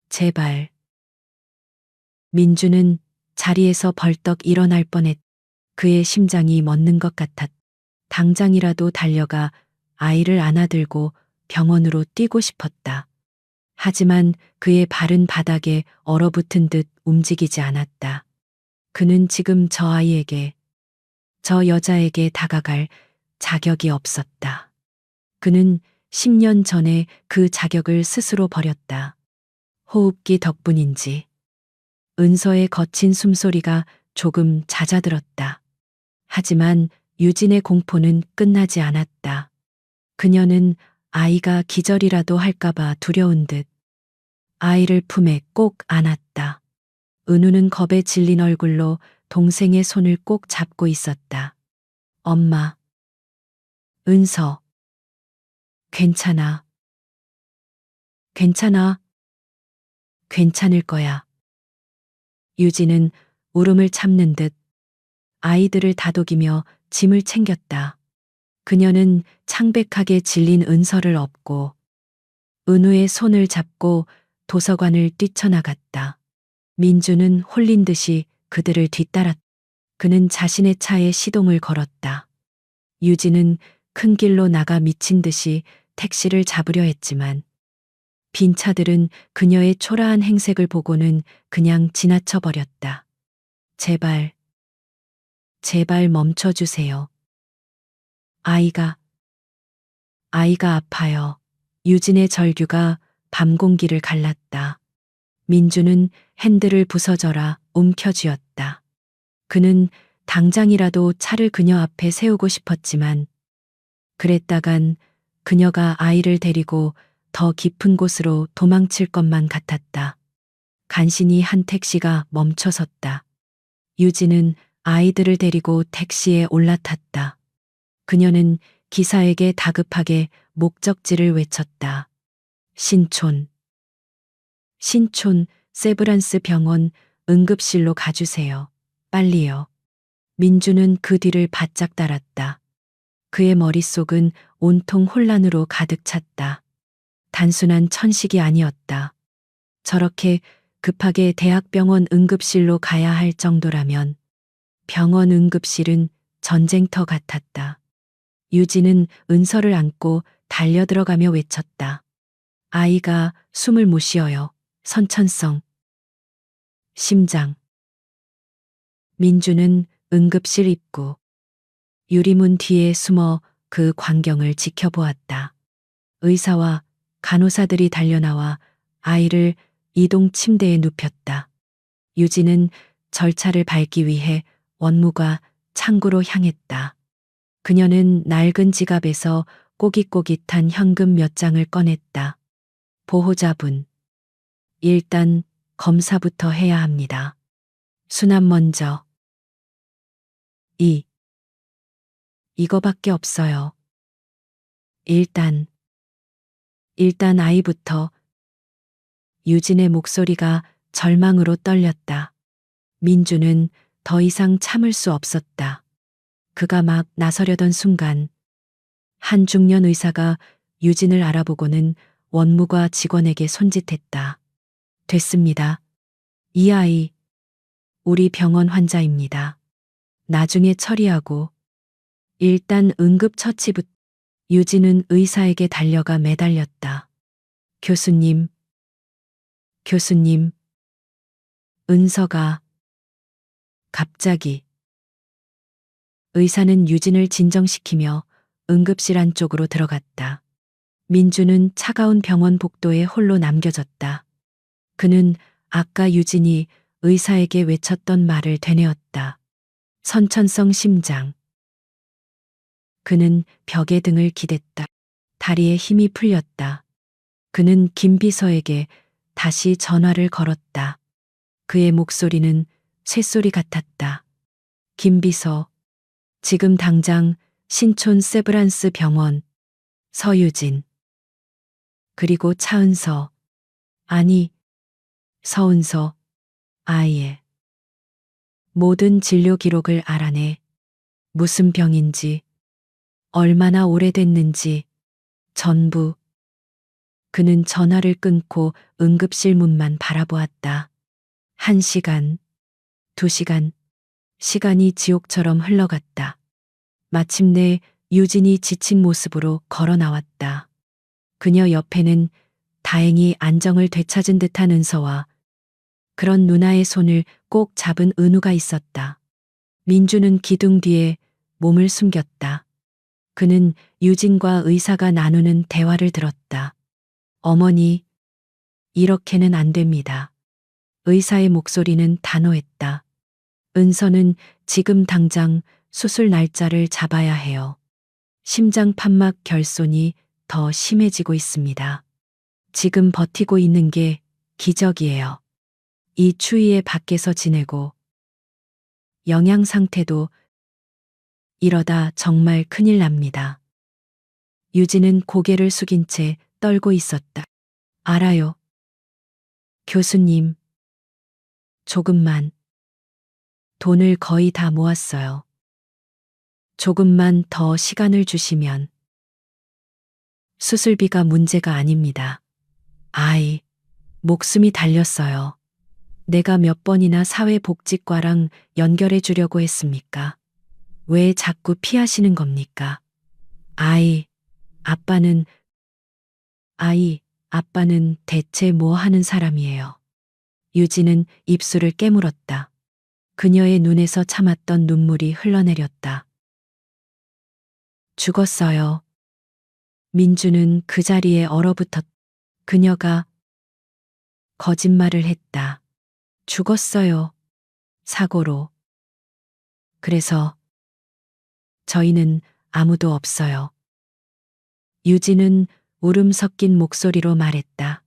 제발. 민주는 자리에서 벌떡 일어날 뻔했. 그의 심장이 멎는 것 같았. 당장이라도 달려가 아이를 안아들고 병원으로 뛰고 싶었다. 하지만 그의 발은 바닥에 얼어붙은 듯 움직이지 않았다. 그는 지금 저 아이에게, 저 여자에게 다가갈 자격이 없었다. 그는 10년 전에 그 자격을 스스로 버렸다. 호흡기 덕분인지. 은서의 거친 숨소리가 조금 잦아들었다. 하지만 유진의 공포는 끝나지 않았다. 그녀는 아이가 기절이라도 할까봐 두려운 듯 아이를 품에 꼭 안았다. 은우는 겁에 질린 얼굴로 동생의 손을 꼭 잡고 있었다. 엄마. 은서. 괜찮아. 괜찮아. 괜찮을 거야. 유진은 울음을 참는 듯 아이들을 다독이며 짐을 챙겼다. 그녀는 창백하게 질린 은서를 업고 은우의 손을 잡고 도서관을 뛰쳐나갔다. 민주는 홀린 듯이 그들을 뒤따랐다. 그는 자신의 차에 시동을 걸었다. 유진은 큰 길로 나가 미친 듯이 택시를 잡으려 했지만 빈 차들은 그녀의 초라한 행색을 보고는 그냥 지나쳐 버렸다. 제발, 제발 멈춰주세요. 아이가 아파요. 유진의 절규가 밤 공기를 갈랐다. 민주는 핸들을 부서져라 움켜쥐었다. 그는 당장이라도 차를 그녀 앞에 세우고 싶었지만 그랬다간 그녀가 아이를 데리고 더 깊은 곳으로 도망칠 것만 같았다. 간신히 한 택시가 멈춰섰다. 유진은 아이들을 데리고 택시에 올라탔다. 그녀는 기사에게 다급하게 목적지를 외쳤다. 신촌. 신촌 세브란스 병원 응급실로 가주세요. 빨리요. 민주는 그 뒤를 바짝 따랐다. 그의 머릿속은 온통 혼란으로 가득 찼다. 단순한 천식이 아니었다. 저렇게 급하게 대학병원 응급실로 가야 할 정도라면 병원 응급실은 전쟁터 같았다. 유진은 은서를 안고 달려들어가며 외쳤다. 아이가 숨을 못 쉬어요. 선천성 심장. 민주는 응급실 입구 유리문 뒤에 숨어 그 광경을 지켜보았다. 의사와 간호사들이 달려나와 아이를 이동 침대에 눕혔다. 유진은 절차를 밟기 위해 원무과 창구로 향했다. 그녀는 낡은 지갑에서 꼬깃꼬깃한 현금 몇 장을 꺼냈다. 보호자분. 일단 검사부터 해야 합니다. 수납 먼저. 이거밖에 없어요. 일단 아이부터. 유진의 목소리가 절망으로 떨렸다. 민주는 더 이상 참을 수 없었다. 그가 막 나서려던 순간 한 중년 의사가 유진을 알아보고는 원무과 직원에게 손짓했다. 됐습니다. 이 아이 우리 병원 환자입니다. 나중에 처리하고 일단 응급처치부터. 유진은 의사에게 달려가 매달렸다. 교수님, 은서가 갑자기. 의사는 유진을 진정시키며 응급실 안쪽으로 들어갔다. 민주는 차가운 병원 복도에 홀로 남겨졌다. 그는 아까 유진이 의사에게 외쳤던 말을 되뇌었다. 선천성 심장. 그는 벽에 등을 기댔다. 다리에 힘이 풀렸다. 그는 김 비서에게 다시 전화를 걸었다. 그의 목소리는 쇳소리 같았다. 김 비서, 지금 당장 신촌 세브란스 병원, 서유진. 그리고 차은서, 아니, 서은서, 아예. 모든 진료 기록을 알아내. 무슨 병인지, 얼마나 오래됐는지, 전부. 그는 전화를 끊고 응급실 문만 바라보았다. 1시간, 2시간, 시간이 지옥처럼 흘러갔다. 마침내 유진이 지친 모습으로 걸어 나왔다. 그녀 옆에는 다행히 안정을 되찾은 듯한 은서와 그런 누나의 손을 꼭 잡은 은우가 있었다. 민주는 기둥 뒤에 몸을 숨겼다. 그는 유진과 의사가 나누는 대화를 들었다. 어머니, 이렇게는 안 됩니다. 의사의 목소리는 단호했다. 은서는 지금 당장 수술 날짜를 잡아야 해요. 심장 판막 결손이 더 심해지고 있습니다. 지금 버티고 있는 게 기적이에요. 이 추위에 밖에서 지내고 영양 상태도 이러다 정말 큰일 납니다. 유진은 고개를 숙인 채 떨고 있었다. 알아요. 교수님. 조금만. 돈을 거의 다 모았어요. 조금만 더 시간을 주시면. 수술비가 문제가 아닙니다. 아이, 목숨이 달렸어요. 내가 몇 번이나 사회복지과랑 연결해 주려고 했습니까? 왜 자꾸 피하시는 겁니까? 아이, 아빠는 대체 뭐 하는 사람이에요? 유진은 입술을 깨물었다. 그녀의 눈에서 참았던 눈물이 흘러내렸다. 죽었어요. 민주는 그 자리에 얼어붙었. 그녀가 거짓말을 했다. 죽었어요. 사고로. 그래서 저희는 아무도 없어요. 유진은 울음 섞인 목소리로 말했다.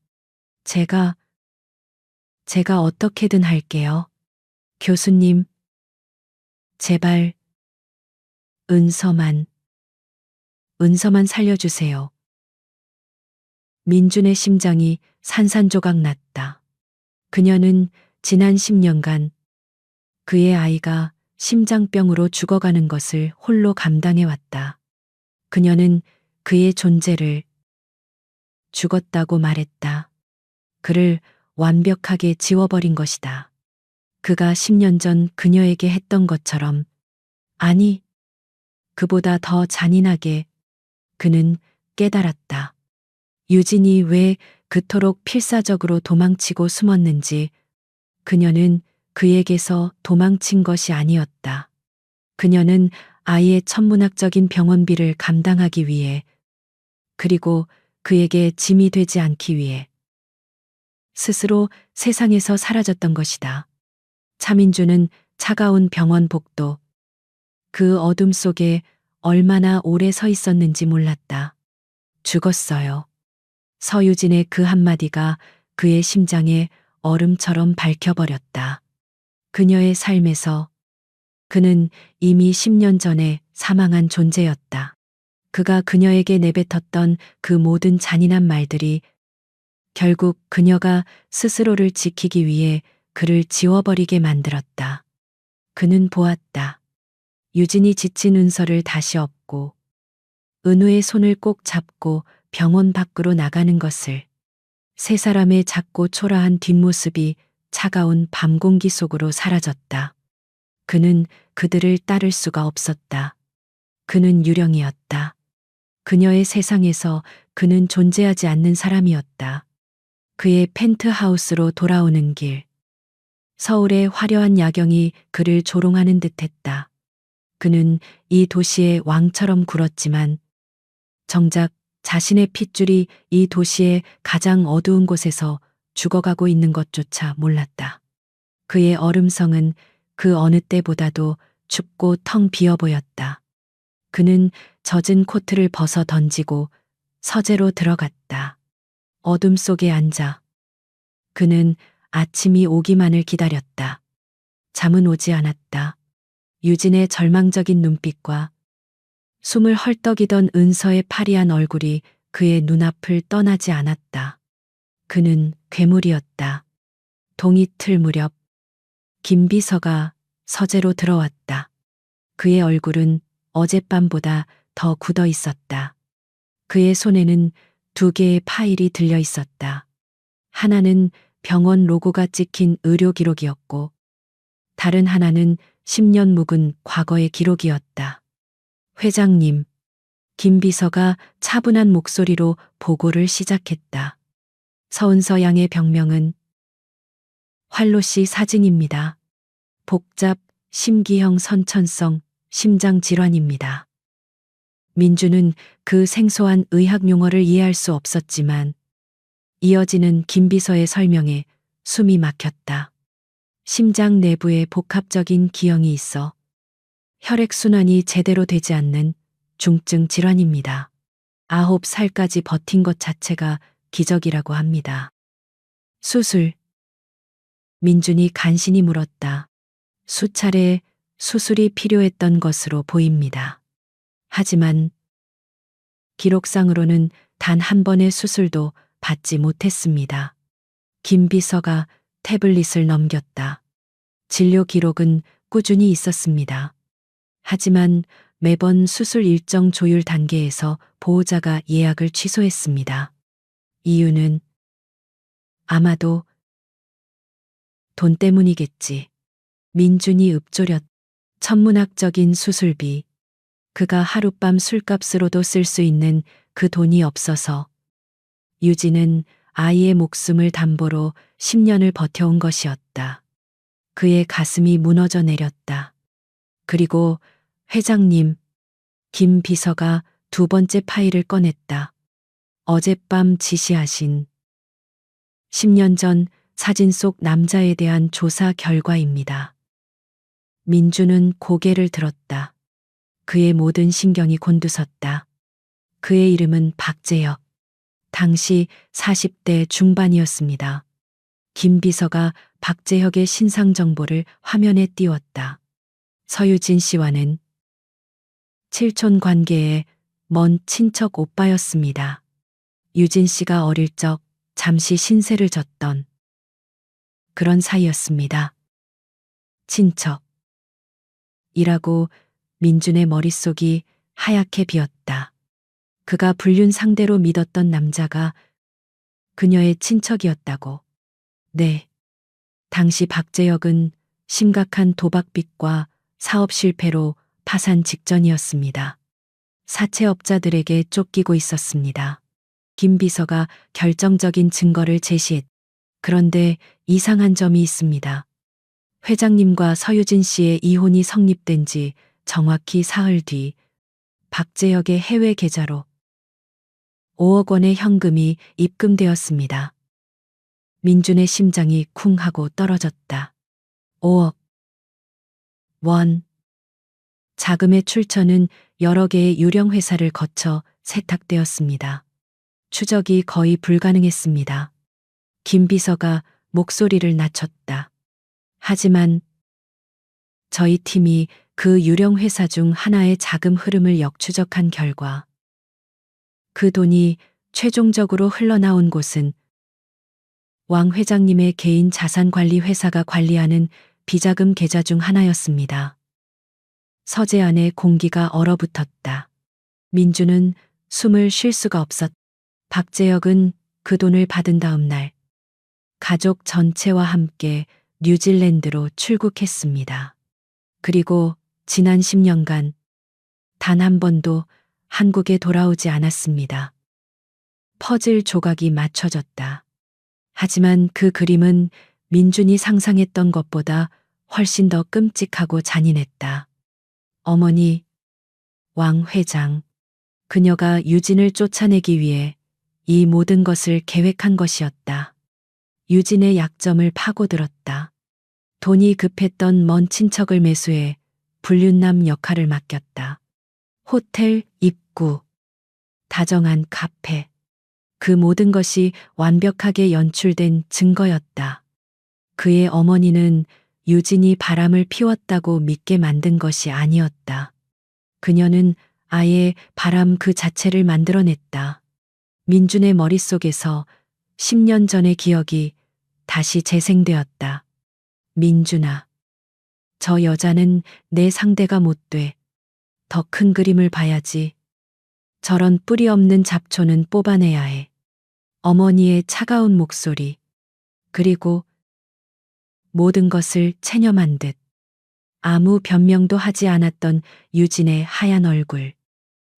제가 어떻게든 할게요. 교수님, 제발, 은서만 살려주세요. 민준의 심장이 산산조각 났다. 그녀는 지난 10년간 그의 아이가 심장병으로 죽어가는 것을 홀로 감당해왔다. 그녀는 그의 존재를 죽었다고 말했다. 그를 완벽하게 지워버린 것이다. 그가 10년 전 그녀에게 했던 것처럼, 아니, 그보다 더 잔인하게 그는 깨달았다. 유진이 왜 그토록 필사적으로 도망치고 숨었는지. 그녀는 그에게서 도망친 것이 아니었다. 그녀는 아이의 천문학적인 병원비를 감당하기 위해, 그리고 그에게 짐이 되지 않기 위해 스스로 세상에서 사라졌던 것이다. 차민주는 차가운 병원 복도, 그 어둠 속에 얼마나 오래 서 있었는지 몰랐다. 죽었어요. 서유진의 그 한마디가 그의 심장에 얼음처럼 밝혀버렸다. 그녀의 삶에서 그는 이미 10년 전에 사망한 존재였다. 그가 그녀에게 내뱉었던 그 모든 잔인한 말들이 결국 그녀가 스스로를 지키기 위해 그를 지워버리게 만들었다. 그는 보았다. 유진이 지친 은서를 다시 업고 은우의 손을 꼭 잡고 병원 밖으로 나가는 것을. 세 사람의 작고 초라한 뒷모습이 차가운 밤 공기 속으로 사라졌다. 그는 그들을 따를 수가 없었다. 그는 유령이었다. 그녀의 세상에서 그는 존재하지 않는 사람이었다. 그의 펜트하우스로 돌아오는 길. 서울의 화려한 야경이 그를 조롱하는 듯했다. 그는 이 도시의 왕처럼 굴었지만 정작 자신의 핏줄이 이 도시의 가장 어두운 곳에서 죽어가고 있는 것조차 몰랐다. 그의 얼음성은 그 어느 때보다도 춥고 텅 비어 보였다. 그는 젖은 코트를 벗어 던지고 서재로 들어갔다. 어둠 속에 앉아 그는 아침이 오기만을 기다렸다. 잠은 오지 않았다. 유진의 절망적인 눈빛과 숨을 헐떡이던 은서의 파리한 얼굴이 그의 눈앞을 떠나지 않았다. 그는 괴물이었다. 동이틀 무렵 김 비서가 서재로 들어왔다. 그의 얼굴은 어젯밤보다 더 굳어 있었다. 그의 손에는 2개의 파일이 들려 있었다. 하나는 병원 로고가 찍힌 의료 기록이었고, 다른 하나는 10년 묵은 과거의 기록이었다. 회장님, 김 비서가 차분한 목소리로 보고를 시작했다. 서은서 양의 병명은 활로씨 사증입니다. 복잡, 심기형 선천성, 심장 질환입니다. 민주는 그 생소한 의학 용어를 이해할 수 없었지만 이어지는 김 비서의 설명에 숨이 막혔다. 심장 내부에 복합적인 기형이 있어 혈액순환이 제대로 되지 않는 중증 질환입니다. 9살까지 버틴 것 자체가 기적이라고 합니다. 수술. 민준이 간신히 물었다. 수차례 수술이 필요했던 것으로 보입니다. 하지만 기록상으로는 단 한 번의 수술도 받지 못했습니다. 김 비서가 태블릿을 넘겼다. 진료 기록은 꾸준히 있었습니다. 하지만 매번 수술 일정 조율 단계에서 보호자가 예약을 취소했습니다. 이유는 아마도 돈 때문이겠지. 민준이 읊조렸. 천문학적인 수술비. 그가 하룻밤 술값으로도 쓸 수 있는 그 돈이 없어서 유진은 아이의 목숨을 담보로 10년을 버텨온 것이었다. 그의 가슴이 무너져 내렸다. 그리고 회장님, 김 비서가 2번째 파일을 꺼냈다. 어젯밤 지시하신 10년 전 사진 속 남자에 대한 조사 결과입니다. 민주는 고개를 들었다. 그의 모든 신경이 곤두섰다. 그의 이름은 박재혁. 당시 40대 중반이었습니다. 김 비서가 박재혁의 신상 정보를 화면에 띄웠다. 서유진 씨와는 칠촌 관계의 먼 친척 오빠였습니다. 유진 씨가 어릴 적 잠시 신세를 졌던 그런 사이였습니다. 친척. 이라고 민준의 머릿속이 하얗게 비었다. 그가 불륜 상대로 믿었던 남자가 그녀의 친척이었다고. 네. 당시 박재혁은 심각한 도박빚과 사업 실패로 파산 직전이었습니다. 사채업자들에게 쫓기고 있었습니다. 김 비서가 결정적인 증거를 제시했. 그런데 이상한 점이 있습니다. 회장님과 서유진 씨의 이혼이 성립된 지 정확히 사흘 뒤 박재혁의 해외 계좌로 5억 원의 현금이 입금되었습니다. 민준의 심장이 쿵 하고 떨어졌다. 5억 원. 자금의 출처는 여러 개의 유령 회사를 거쳐 세탁되었습니다. 추적이 거의 불가능했습니다. 김 비서가 목소리를 낮췄다. 하지만 저희 팀이 그 유령 회사 중 하나의 자금 흐름을 역추적한 결과 그 돈이 최종적으로 흘러나온 곳은 왕 회장님의 개인 자산관리 회사가 관리하는 비자금 계좌 중 하나였습니다. 서재 안에 공기가 얼어붙었다. 민주는 숨을 쉴 수가 없었다. 박재혁은 그 돈을 받은 다음 날 가족 전체와 함께 뉴질랜드로 출국했습니다. 그리고 지난 10년간 단 한 번도 한국에 돌아오지 않았습니다. 퍼즐 조각이 맞춰졌다. 하지만 그 그림은 민준이 상상했던 것보다 훨씬 더 끔찍하고 잔인했다. 어머니, 왕 회장, 그녀가 유진을 쫓아내기 위해 이 모든 것을 계획한 것이었다. 유진의 약점을 파고들었다. 돈이 급했던 먼 친척을 매수해 불륜남 역할을 맡겼다. 호텔 입구, 다정한 카페, 그 모든 것이 완벽하게 연출된 증거였다. 그의 어머니는 유진이 바람을 피웠다고 믿게 만든 것이 아니었다. 그녀는 아예 바람 그 자체를 만들어냈다. 민준의 머릿속에서 10년 전의 기억이 다시 재생되었다. 민준아, 저 여자는 내 상대가 못 돼. 더 큰 그림을 봐야지. 저런 뿌리 없는 잡초는 뽑아내야 해. 어머니의 차가운 목소리, 그리고 모든 것을 체념한 듯 아무 변명도 하지 않았던 유진의 하얀 얼굴.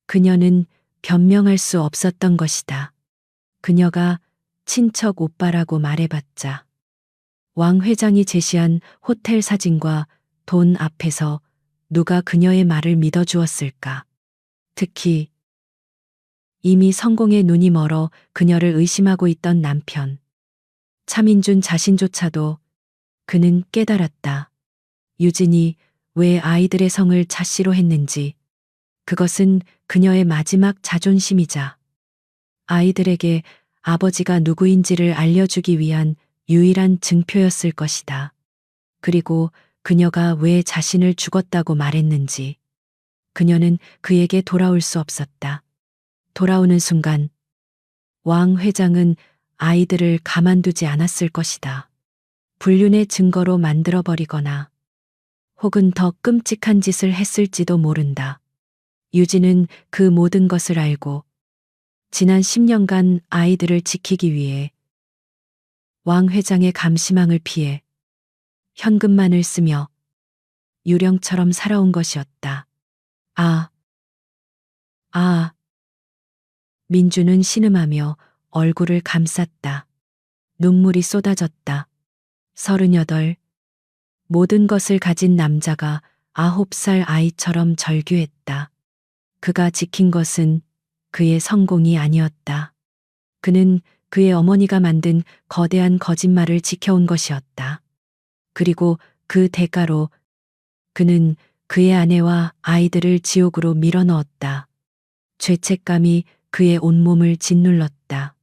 그녀는 변명할 수 없었던 것이다. 그녀가 친척 오빠라고 말해봤자 왕 회장이 제시한 호텔 사진과 돈 앞에서 누가 그녀의 말을 믿어주었을까? 특히 이미 성공의 눈이 멀어 그녀를 의심하고 있던 남편. 차민준 자신조차도 그는 깨달았다. 유진이 왜 아이들의 성을 자씨로 했는지. 그것은 그녀의 마지막 자존심이자 아이들에게 아버지가 누구인지를 알려주기 위한 유일한 증표였을 것이다. 그리고 그녀가 왜 자신을 죽었다고 말했는지. 그녀는 그에게 돌아올 수 없었다. 돌아오는 순간 왕 회장은 아이들을 가만두지 않았을 것이다. 불륜의 증거로 만들어버리거나 혹은 더 끔찍한 짓을 했을지도 모른다. 유진은 그 모든 것을 알고 지난 10년간 아이들을 지키기 위해 왕 회장의 감시망을 피해 현금만을 쓰며 유령처럼 살아온 것이었다. 아, 아. 민주는 신음하며 얼굴을 감쌌다. 눈물이 쏟아졌다. 38. 모든 것을 가진 남자가 9살 아이처럼 절규했다. 그가 지킨 것은 그의 성공이 아니었다. 그는 그의 어머니가 만든 거대한 거짓말을 지켜온 것이었다. 그리고 그 대가로 그는 그의 아내와 아이들을 지옥으로 밀어넣었다. 죄책감이 그의 온몸을 짓눌렀다.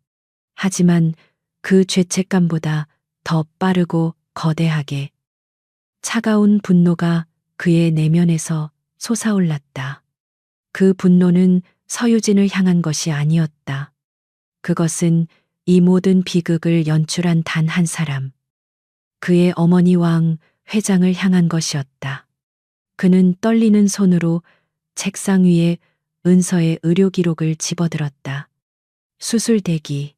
하지만 그 죄책감보다 더 빠르고 거대하게 차가운 분노가 그의 내면에서 솟아올랐다. 그 분노는 서유진을 향한 것이 아니었다. 그것은 이 모든 비극을 연출한 단 한 사람, 그의 어머니 왕 회장을 향한 것이었다. 그는 떨리는 손으로 책상 위에 은서의 의료 기록을 집어들었다. 수술 대기,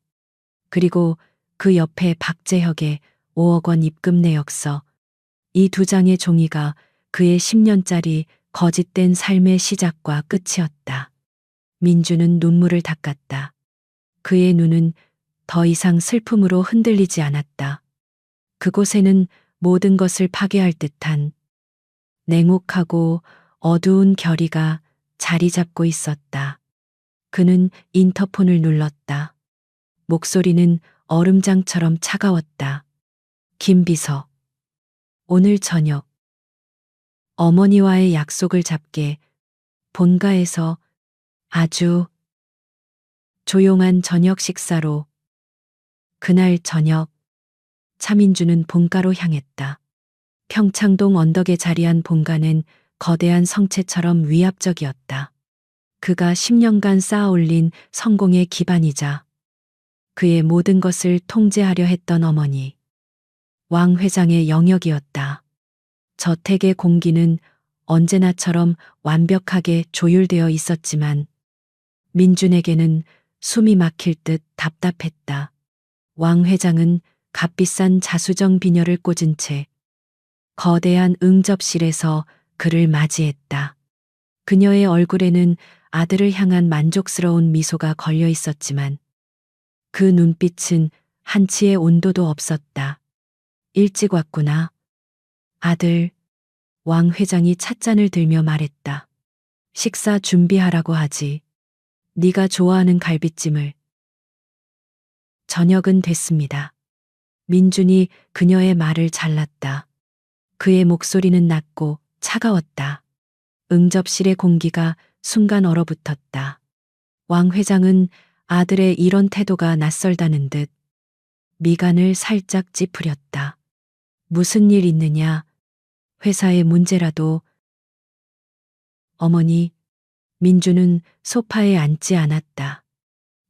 그리고 그 옆에 박재혁의 5억 원 입금 내역서. 이 두 장의 종이가 그의 10년짜리 거짓된 삶의 시작과 끝이었다. 민주는 눈물을 닦았다. 그의 눈은 더 이상 슬픔으로 흔들리지 않았다. 그곳에는 모든 것을 파괴할 듯한 냉혹하고 어두운 결의가 자리 잡고 있었다. 그는 인터폰을 눌렀다. 목소리는 얼음장처럼 차가웠다. 김 비서. 오늘 저녁 어머니와의 약속을 잡게 본가에서 아주 조용한 저녁 식사로. 그날 저녁 차민주는 본가로 향했다. 평창동 언덕에 자리한 본가는 거대한 성체처럼 위압적이었다. 그가 10년간 쌓아올린 성공의 기반이자 그의 모든 것을 통제하려 했던 어머니 왕 회장의 영역이었다. 저택의 공기는 언제나처럼 완벽하게 조율되어 있었지만 민준에게는 숨이 막힐 듯 답답했다. 왕 회장은 값비싼 자수정 비녀를 꽂은 채 거대한 응접실에서 그를 맞이했다. 그녀의 얼굴에는 아들을 향한 만족스러운 미소가 걸려 있었지만 그 눈빛은 한치의 온도도 없었다. 일찍 왔구나. 아들, 왕 회장이 찻잔을 들며 말했다. 식사 준비하라고 하지. 네가 좋아하는 갈비찜을. 저녁은 됐습니다. 민준이 그녀의 말을 잘랐다. 그의 목소리는 낮고 차가웠다. 응접실의 공기가 순간 얼어붙었다. 왕 회장은 아들의 이런 태도가 낯설다는 듯 미간을 살짝 찌푸렸다. 무슨 일 있느냐? 회사의 문제라도. 어머니, 민주는 소파에 앉지 않았다.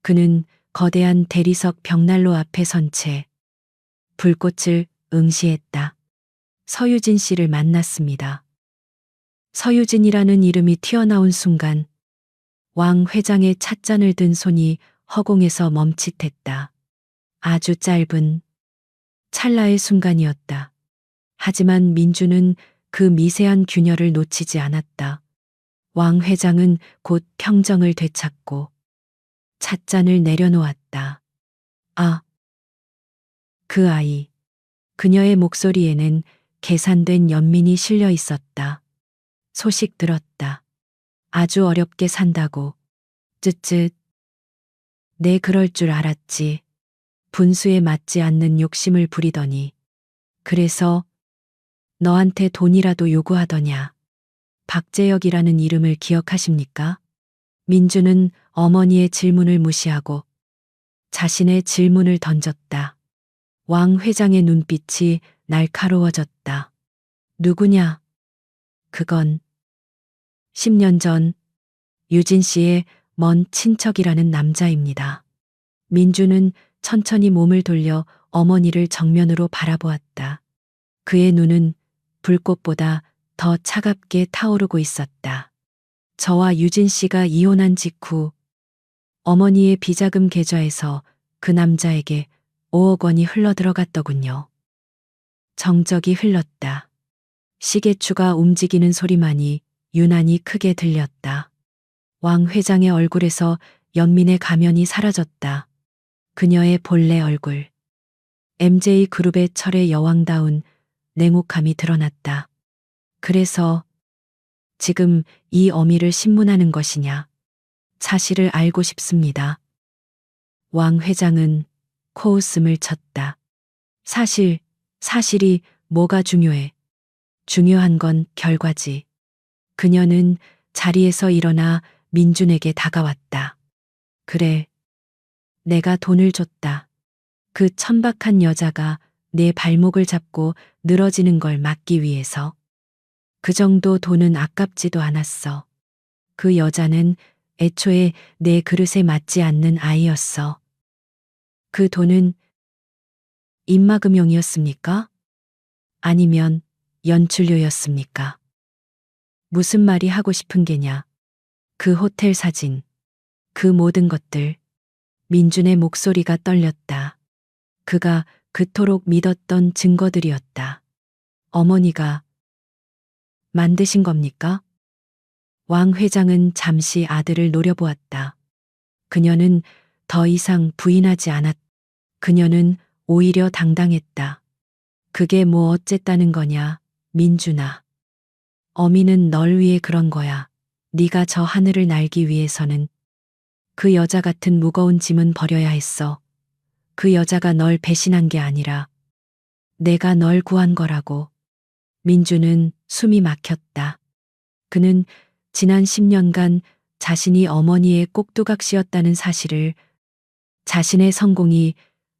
그는 거대한 대리석 벽난로 앞에 선 채 불꽃을 응시했다. 서유진 씨를 만났습니다. 서유진이라는 이름이 튀어나온 순간 왕 회장의 찻잔을 든 손이 허공에서 멈칫했다. 아주 짧은 찰나의 순간이었다. 하지만 민주는 그 미세한 균열을 놓치지 않았다. 왕 회장은 곧 평정을 되찾고 찻잔을 내려놓았다. 아, 그 아이. 그녀의 목소리에는 계산된 연민이 실려 있었다. 소식 들었다. 아주 어렵게 산다고. 쯧쯧. 내 그럴 줄 알았지. 분수에 맞지 않는 욕심을 부리더니. 그래서 너한테 돈이라도 요구하더냐. 박재혁이라는 이름을 기억하십니까? 민주는 어머니의 질문을 무시하고 자신의 질문을 던졌다. 왕 회장의 눈빛이 날카로워졌다. 누구냐? 그건 10년 전 유진 씨의 먼 친척이라는 남자입니다. 민주는 천천히 몸을 돌려 어머니를 정면으로 바라보았다. 그의 눈은 불꽃보다 더 차갑게 타오르고 있었다. 저와 유진 씨가 이혼한 직후 어머니의 비자금 계좌에서 그 남자에게 5억 원이 흘러들어갔더군요. 정적이 흘렀다. 시계추가 움직이는 소리만이 유난히 크게 들렸다. 왕 회장의 얼굴에서 연민의 가면이 사라졌다. 그녀의 본래 얼굴. MJ그룹의 철의 여왕다운 냉혹함이 드러났다. 그래서 지금 이 어미를 신문하는 것이냐. 사실을 알고 싶습니다. 왕 회장은 코웃음을 쳤다. 사실이 뭐가 중요해? 중요한 건 결과지. 그녀는 자리에서 일어나 민준에게 다가왔다. 그래, 내가 돈을 줬다. 그 천박한 여자가 내 발목을 잡고 늘어지는 걸 막기 위해서. 그 정도 돈은 아깝지도 않았어. 그 여자는 애초에 내 그릇에 맞지 않는 아이였어. 그 돈은 입막음용이었습니까? 아니면 연출료였습니까? 무슨 말이 하고 싶은 게냐? 그 호텔 사진, 그 모든 것들. 민준의 목소리가 떨렸다. 그가 그토록 믿었던 증거들이었다. 어머니가 만드신 겁니까? 왕 회장은 잠시 아들을 노려보았다. 그녀는 더 이상 부인하지 않았다. 그녀는 오히려 당당했다. 그게 뭐 어쨌다는 거냐, 민준아. 어미는 널 위해 그런 거야. 네가 저 하늘을 날기 위해서는 그 여자 같은 무거운 짐은 버려야 했어. 그 여자가 널 배신한 게 아니라 내가 널 구한 거라고. 민주는 숨이 막혔다. 그는 지난 10년간 자신이 어머니의 꼭두각시였다는 사실을, 자신의 성공이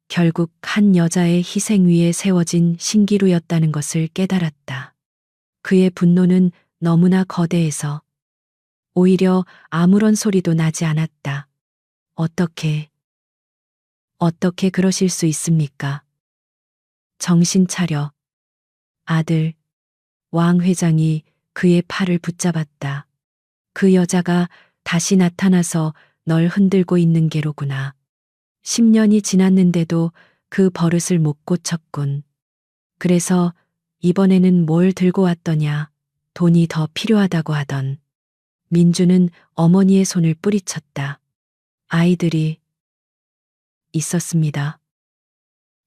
결국 한 여자의 희생 위에 세워진 신기루였다는 것을 깨달았다. 그의 분노는 너무나 거대해서 오히려 아무런 소리도 나지 않았다. 어떻게 그러실 수 있습니까? 정신 차려. 아들. 왕 회장이 그의 팔을 붙잡았다. 그 여자가 다시 나타나서 널 흔들고 있는 게로구나. 10년이 지났는데도 그 버릇을 못 고쳤군. 그래서 이번에는 뭘 들고 왔더냐. 돈이 더 필요하다고 하던. 민주는 어머니의 손을 뿌리쳤다. 아이들이 있었습니다.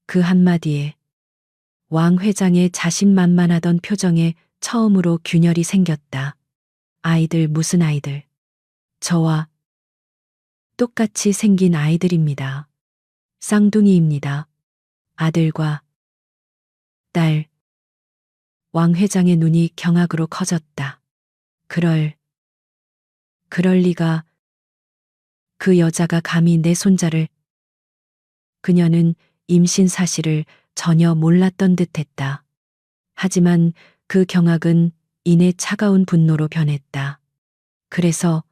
그 한마디에 왕 회장의 자신만만하던 표정에 처음으로 균열이 생겼다. 아이들, 무슨 아이들? 저와 똑같이 생긴 아이들입니다. 쌍둥이입니다. 아들과 딸. 왕 회장의 눈이 경악으로 커졌다. 그럴 리가. 그 여자가 감히 내 손자를. 그녀는 임신 사실을 전혀 몰랐던 듯했다. 하지만 그 경악은 이내 차가운 분노로 변했다. 그래서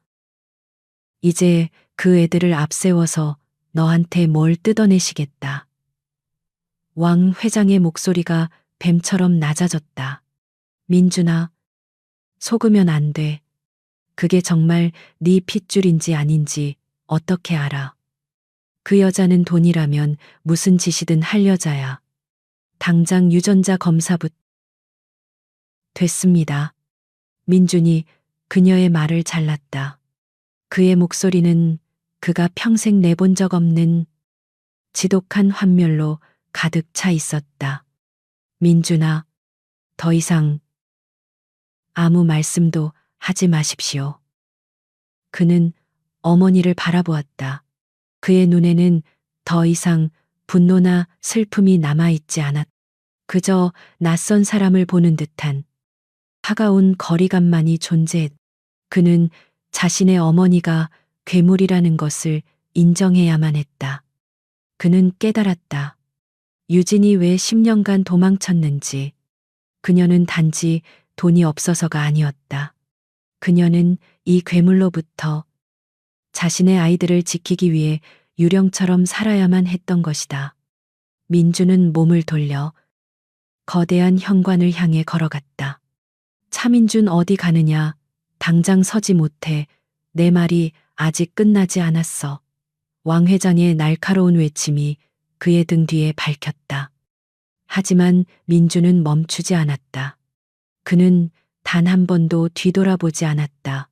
이제 그 애들을 앞세워서 너한테 뭘 뜯어내시겠다. 왕 회장의 목소리가 뱀처럼 낮아졌다. 민준아, 속으면 안 돼. 그게 정말 네 핏줄인지 아닌지 어떻게 알아. 그 여자는 돈이라면 무슨 짓이든 할 여자야. 당장 유전자 검사부터. 됐습니다. 민준이 그녀의 말을 잘랐다. 그의 목소리는 그가 평생 내본 적 없는 지독한 환멸로 가득 차 있었다. 민준아, 더 이상 아무 말씀도 하지 마십시오. 그는 어머니를 바라보았다. 그의 눈에는 더 이상 분노나 슬픔이 남아있지 않았다. 그저 낯선 사람을 보는 듯한 차가운 거리감만이 존재했다. 그는 자신의 어머니가 괴물이라는 것을 인정해야만 했다. 그는 깨달았다. 유진이 왜 10년간 도망쳤는지. 그녀는 단지 돈이 없어서가 아니었다. 그녀는 이 괴물로부터 자신의 아이들을 지키기 위해 유령처럼 살아야만 했던 것이다. 민주는 몸을 돌려 거대한 현관을 향해 걸어갔다. 차민준 어디 가느냐? 당장 서지 못해. 내 말이 아직 끝나지 않았어. 왕 회장의 날카로운 외침이 그의 등 뒤에 밝혔다. 하지만 민주는 멈추지 않았다. 그는 단 한 번도 뒤돌아보지 않았다.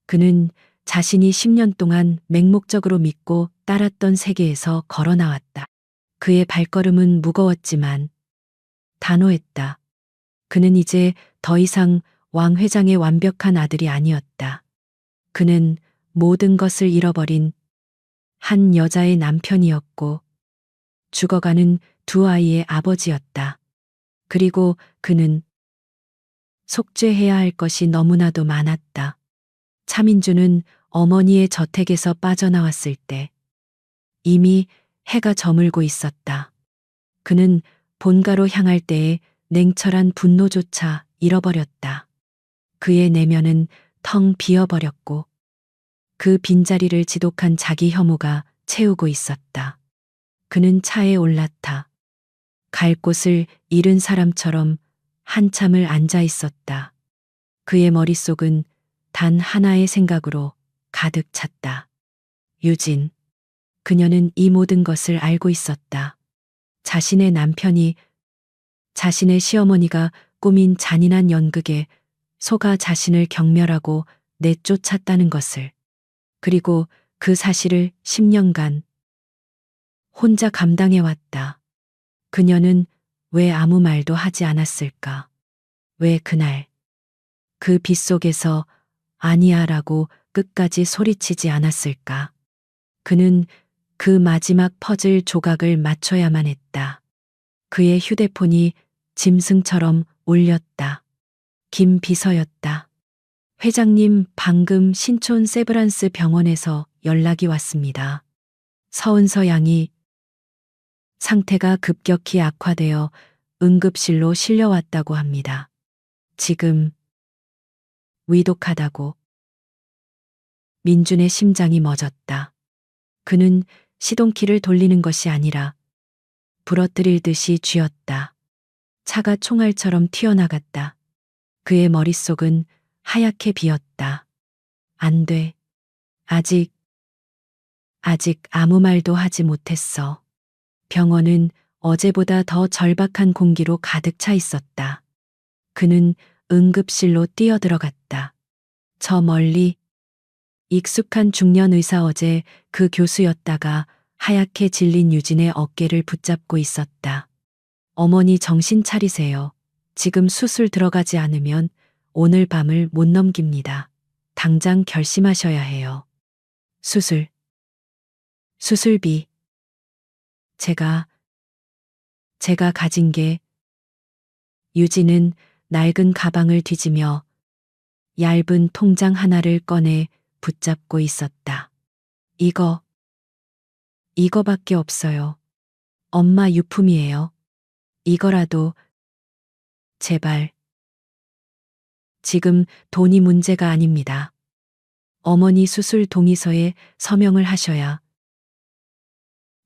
그는 자신이 10년 동안 맹목적으로 믿고 따랐던 세계에서 걸어 나왔다. 그의 발걸음은 무거웠지만 단호했다. 그는 이제 더 이상 왕 회장의 완벽한 아들이 아니었다. 그는 모든 것을 잃어버린 한 여자의 남편이었고 죽어가는 두 아이의 아버지였다. 그리고 그는 속죄해야 할 것이 너무나도 많았다. 차민주는 어머니의 저택에서 빠져나왔을 때 이미 해가 저물고 있었다. 그는 본가로 향할 때의 냉철한 분노조차 잃어버렸다. 그의 내면은 텅 비어버렸고 그 빈자리를 지독한 자기 혐오가 채우고 있었다. 그는 차에 올라타 갈 곳을 잃은 사람처럼 한참을 앉아 있었다. 그의 머릿속은 단 하나의 생각으로 가득 찼다. 유진. 그녀는 이 모든 것을 알고 있었다. 자신의 남편이 자신의 시어머니가 꾸민 잔인한 연극에 속아 자신을 경멸하고 내쫓았다는 것을. 그리고 그 사실을 10년간 혼자 감당해왔다. 그녀는 왜 아무 말도 하지 않았을까? 왜 그날 그 빗속에서 아니야라고 끝까지 소리치지 않았을까? 그는 그 마지막 퍼즐 조각을 맞춰야만 했다. 그의 휴대폰이 짐승처럼 울렸다. 김 비서였다. 회장님, 방금 신촌 세브란스 병원에서 연락이 왔습니다. 서은서 양이 상태가 급격히 악화되어 응급실로 실려왔다고 합니다. 지금 위독하다고. 민준의 심장이 멎었다. 그는 시동키를 돌리는 것이 아니라 부러뜨릴 듯이 쥐었다. 차가 총알처럼 튀어나갔다. 그의 머릿속은 하얗게 비었다. 안 돼. 아직 아무 말도 하지 못했어. 병원은 어제보다 더 절박한 공기로 가득 차 있었다. 그는 응급실로 뛰어들어갔다. 저 멀리 익숙한 중년 의사, 어제 그 교수였다가 하얗게 질린 유진의 어깨를 붙잡고 있었다. 어머니, 정신 차리세요. 지금 수술 들어가지 않으면 오늘 밤을 못 넘깁니다. 당장 결심하셔야 해요. 수술비. 제가 가진 게. 유진은 낡은 가방을 뒤지며 얇은 통장 하나를 꺼내 붙잡고 있었다. 이거밖에 없어요. 엄마 유품이에요. 이거라도 제발. 지금 돈이 문제가 아닙니다. 어머니 수술 동의서에 서명을 하셔야.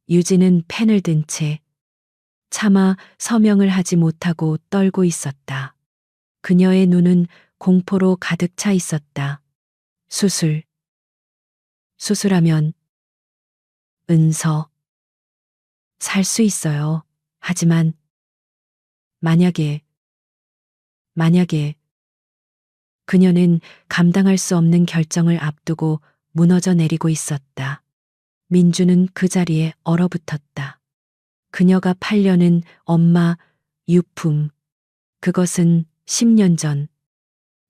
유진은 펜을 든 채 차마 서명을 하지 못하고 떨고 있었다. 그녀의 눈은 공포로 가득 차 있었다. 수술. 수술하면 은서. 살 수 있어요. 하지만 만약에 그녀는 감당할 수 없는 결정을 앞두고 무너져 내리고 있었다. 민주는 그 자리에 얼어붙었다. 그녀가 팔려는 엄마 유품. 그것은 10년 전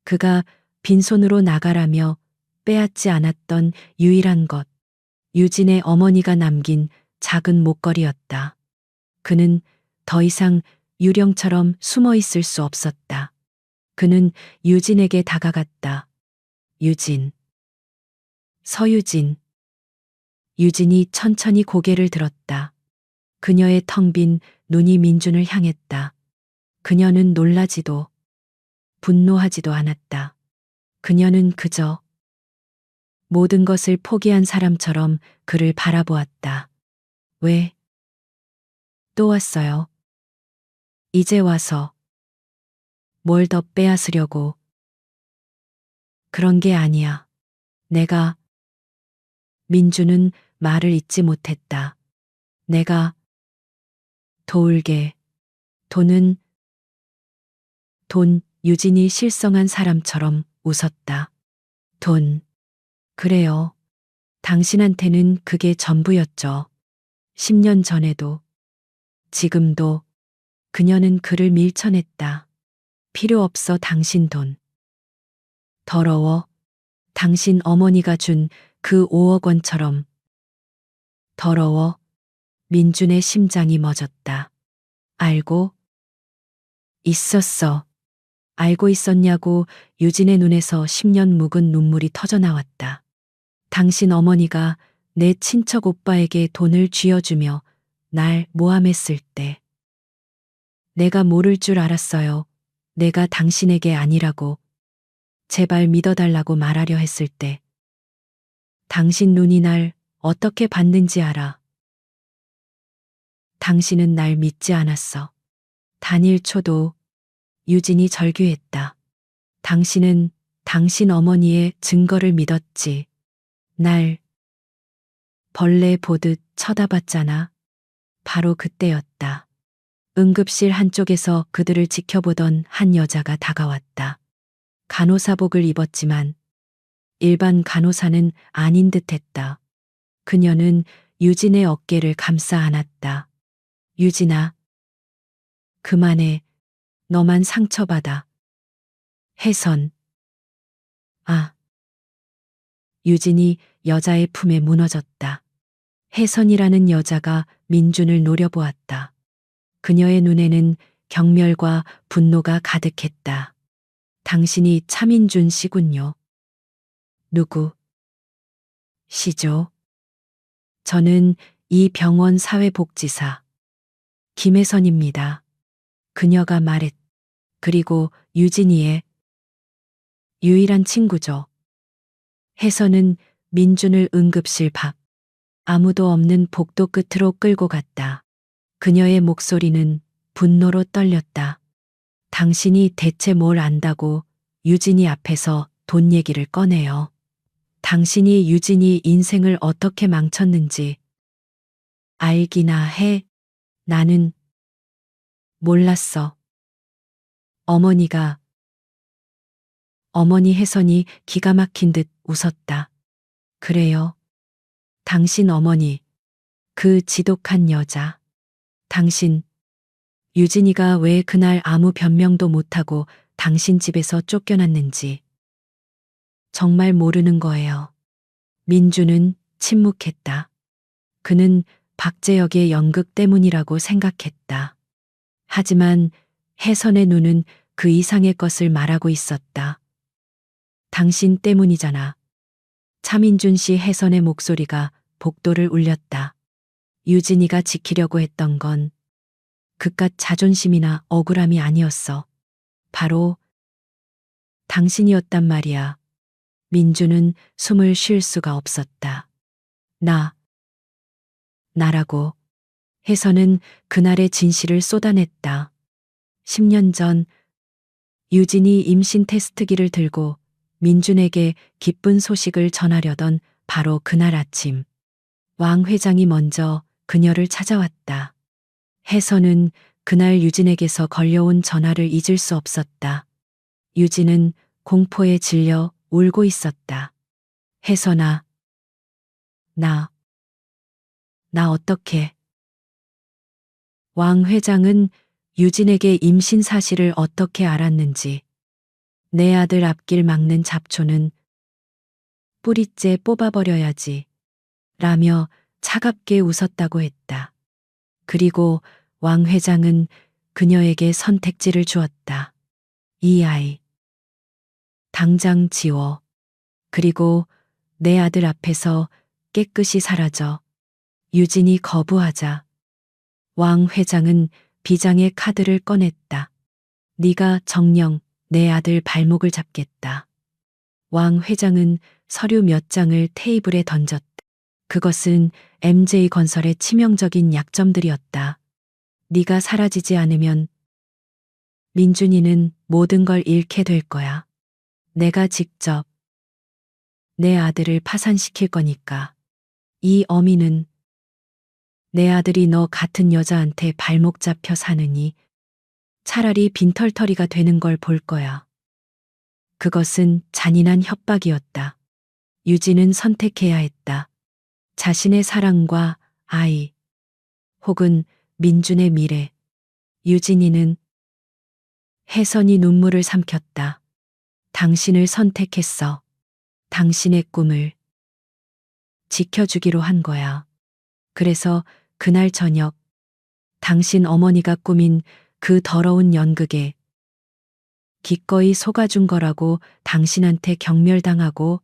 그가 빈손으로 나가라며 빼앗지 않았던 유일한 것. 유진의 어머니가 남긴 작은 목걸이였다. 그는 더 이상 유령처럼 숨어 있을 수 없었다. 그는 유진에게 다가갔다. 유진. 서유진. 유진이 천천히 고개를 들었다. 그녀의 텅 빈 눈이 민준을 향했다. 그녀는 놀라지도 분노하지도 않았다. 그녀는 그저 모든 것을 포기한 사람처럼 그를 바라보았다. 왜? 또 왔어요. 이제 와서 뭘 더 빼앗으려고. 그런 게 아니야. 내가. 민주는 말을 잇지 못했다. 내가 도울게. 돈은 돈. 유진이 실성한 사람처럼 웃었다. 돈. 그래요. 당신한테는 그게 전부였죠. 10년 전에도. 지금도. 그녀는 그를 밀쳐냈다. 필요 없어 당신 돈. 더러워. 당신 어머니가 준 그 5억 원처럼. 더러워. 민준의 심장이 멎었다. 알고 있었어. 알고 있었냐고. 유진의 눈에서 10년 묵은 눈물이 터져나왔다. 당신 어머니가 내 친척 오빠에게 돈을 쥐어주며 날 모함했을 때 내가 모를 줄 알았어요. 내가 당신에게 아니라고 제발 믿어달라고 말하려 했을 때 당신 눈이 날 어떻게 봤는지 알아. 당신은 날 믿지 않았어. 단 1초도. 유진이 절규했다. 당신은 당신 어머니의 증거를 믿었지. 날 벌레 보듯 쳐다봤잖아. 바로 그때였다. 응급실 한쪽에서 그들을 지켜보던 한 여자가 다가왔다. 간호사복을 입었지만 일반 간호사는 아닌 듯했다. 그녀는 유진의 어깨를 감싸 안았다. 유진아, 그만해. 너만 상처받아. 혜선. 아. 유진이 여자의 품에 무너졌다. 혜선이라는 여자가 민준을 노려보았다. 그녀의 눈에는 경멸과 분노가 가득했다. 당신이 차민준 씨군요. 누구? 시죠? 저는 이 병원 사회복지사 김혜선입니다. 그녀가 말했. 그리고 유진이의 유일한 친구죠. 혜선은 민준을 응급실 밖 아무도 없는 복도 끝으로 끌고 갔다. 그녀의 목소리는 분노로 떨렸다. 당신이 대체 뭘 안다고 유진이 앞에서 돈 얘기를 꺼내요. 당신이 유진이 인생을 어떻게 망쳤는지 알기나 해. 나는 몰랐어. 어머니가. 어머니 혜선이 기가 막힌 듯 웃었다. 그래요. 당신 어머니. 그 지독한 여자. 당신. 유진이가 왜 그날 아무 변명도 못하고 당신 집에서 쫓겨났는지 정말 모르는 거예요. 민주는 침묵했다. 그는 박재혁의 연극 때문이라고 생각했다. 하지만 혜선의 눈은 그 이상의 것을 말하고 있었다. 당신 때문이잖아. 차민준 씨. 혜선의 목소리가 복도를 울렸다. 유진이가 지키려고 했던 건 그깟 자존심이나 억울함이 아니었어. 바로 당신이었단 말이야. 민주는 숨을 쉴 수가 없었다. 나라고 해서는 그날의 진실을 쏟아냈다. 10년 전 유진이 임신 테스트기를 들고 민준에게 기쁜 소식을 전하려던 바로 그날 아침, 왕 회장이 먼저 그녀를 찾아왔다. 혜선은 그날 유진에게서 걸려온 전화를 잊을 수 없었다. 유진은 공포에 질려 울고 있었다. 혜선아, 나 어떻게? 왕 회장은 유진에게 임신 사실을 어떻게 알았는지, 내 아들 앞길 막는 잡초는 뿌리째 뽑아버려야지, 라며 차갑게 웃었다고 했다. 그리고 왕 회장은 그녀에게 선택지를 주었다. 이 아이, 당장 지워. 그리고 내 아들 앞에서 깨끗이 사라져. 유진이 거부하자 왕 회장은 비장의 카드를 꺼냈다. 네가 정녕 내 아들 발목을 잡겠다. 왕 회장은 서류 몇 장을 테이블에 던졌다. 그것은 MJ건설의 치명적인 약점들이었다. 네가 사라지지 않으면 민준이는 모든 걸 잃게 될 거야. 내가 직접 내 아들을 파산시킬 거니까. 이 어미는 내 아들이 너 같은 여자한테 발목 잡혀 사느니 차라리 빈털터리가 되는 걸 볼 거야. 그것은 잔인한 협박이었다. 유진은 선택해야 했다. 자신의 사랑과 아이, 혹은 민준의 미래. 유진이는 혜선이 눈물을 삼켰다. 당신을 선택했어. 당신의 꿈을 지켜주기로 한 거야. 그래서 그날 저녁 당신 어머니가 꾸민 그 더러운 연극에 기꺼이 속아준 거라고 당신한테 경멸당하고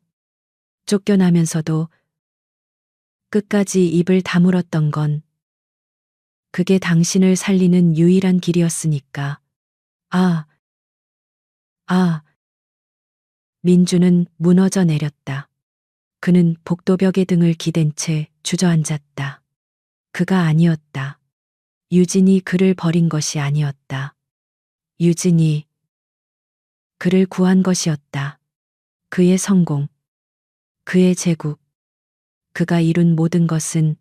쫓겨나면서도 끝까지 입을 다물었던 건 그게 당신을 살리는 유일한 길이었으니까. 아, 민주는 무너져 내렸다. 그는 복도벽에 등을 기댄 채 주저앉았다. 그가 아니었다. 유진이 그를 버린 것이 아니었다. 유진이 그를 구한 것이었다. 그의 성공, 그의 제국, 그가 이룬 모든 것은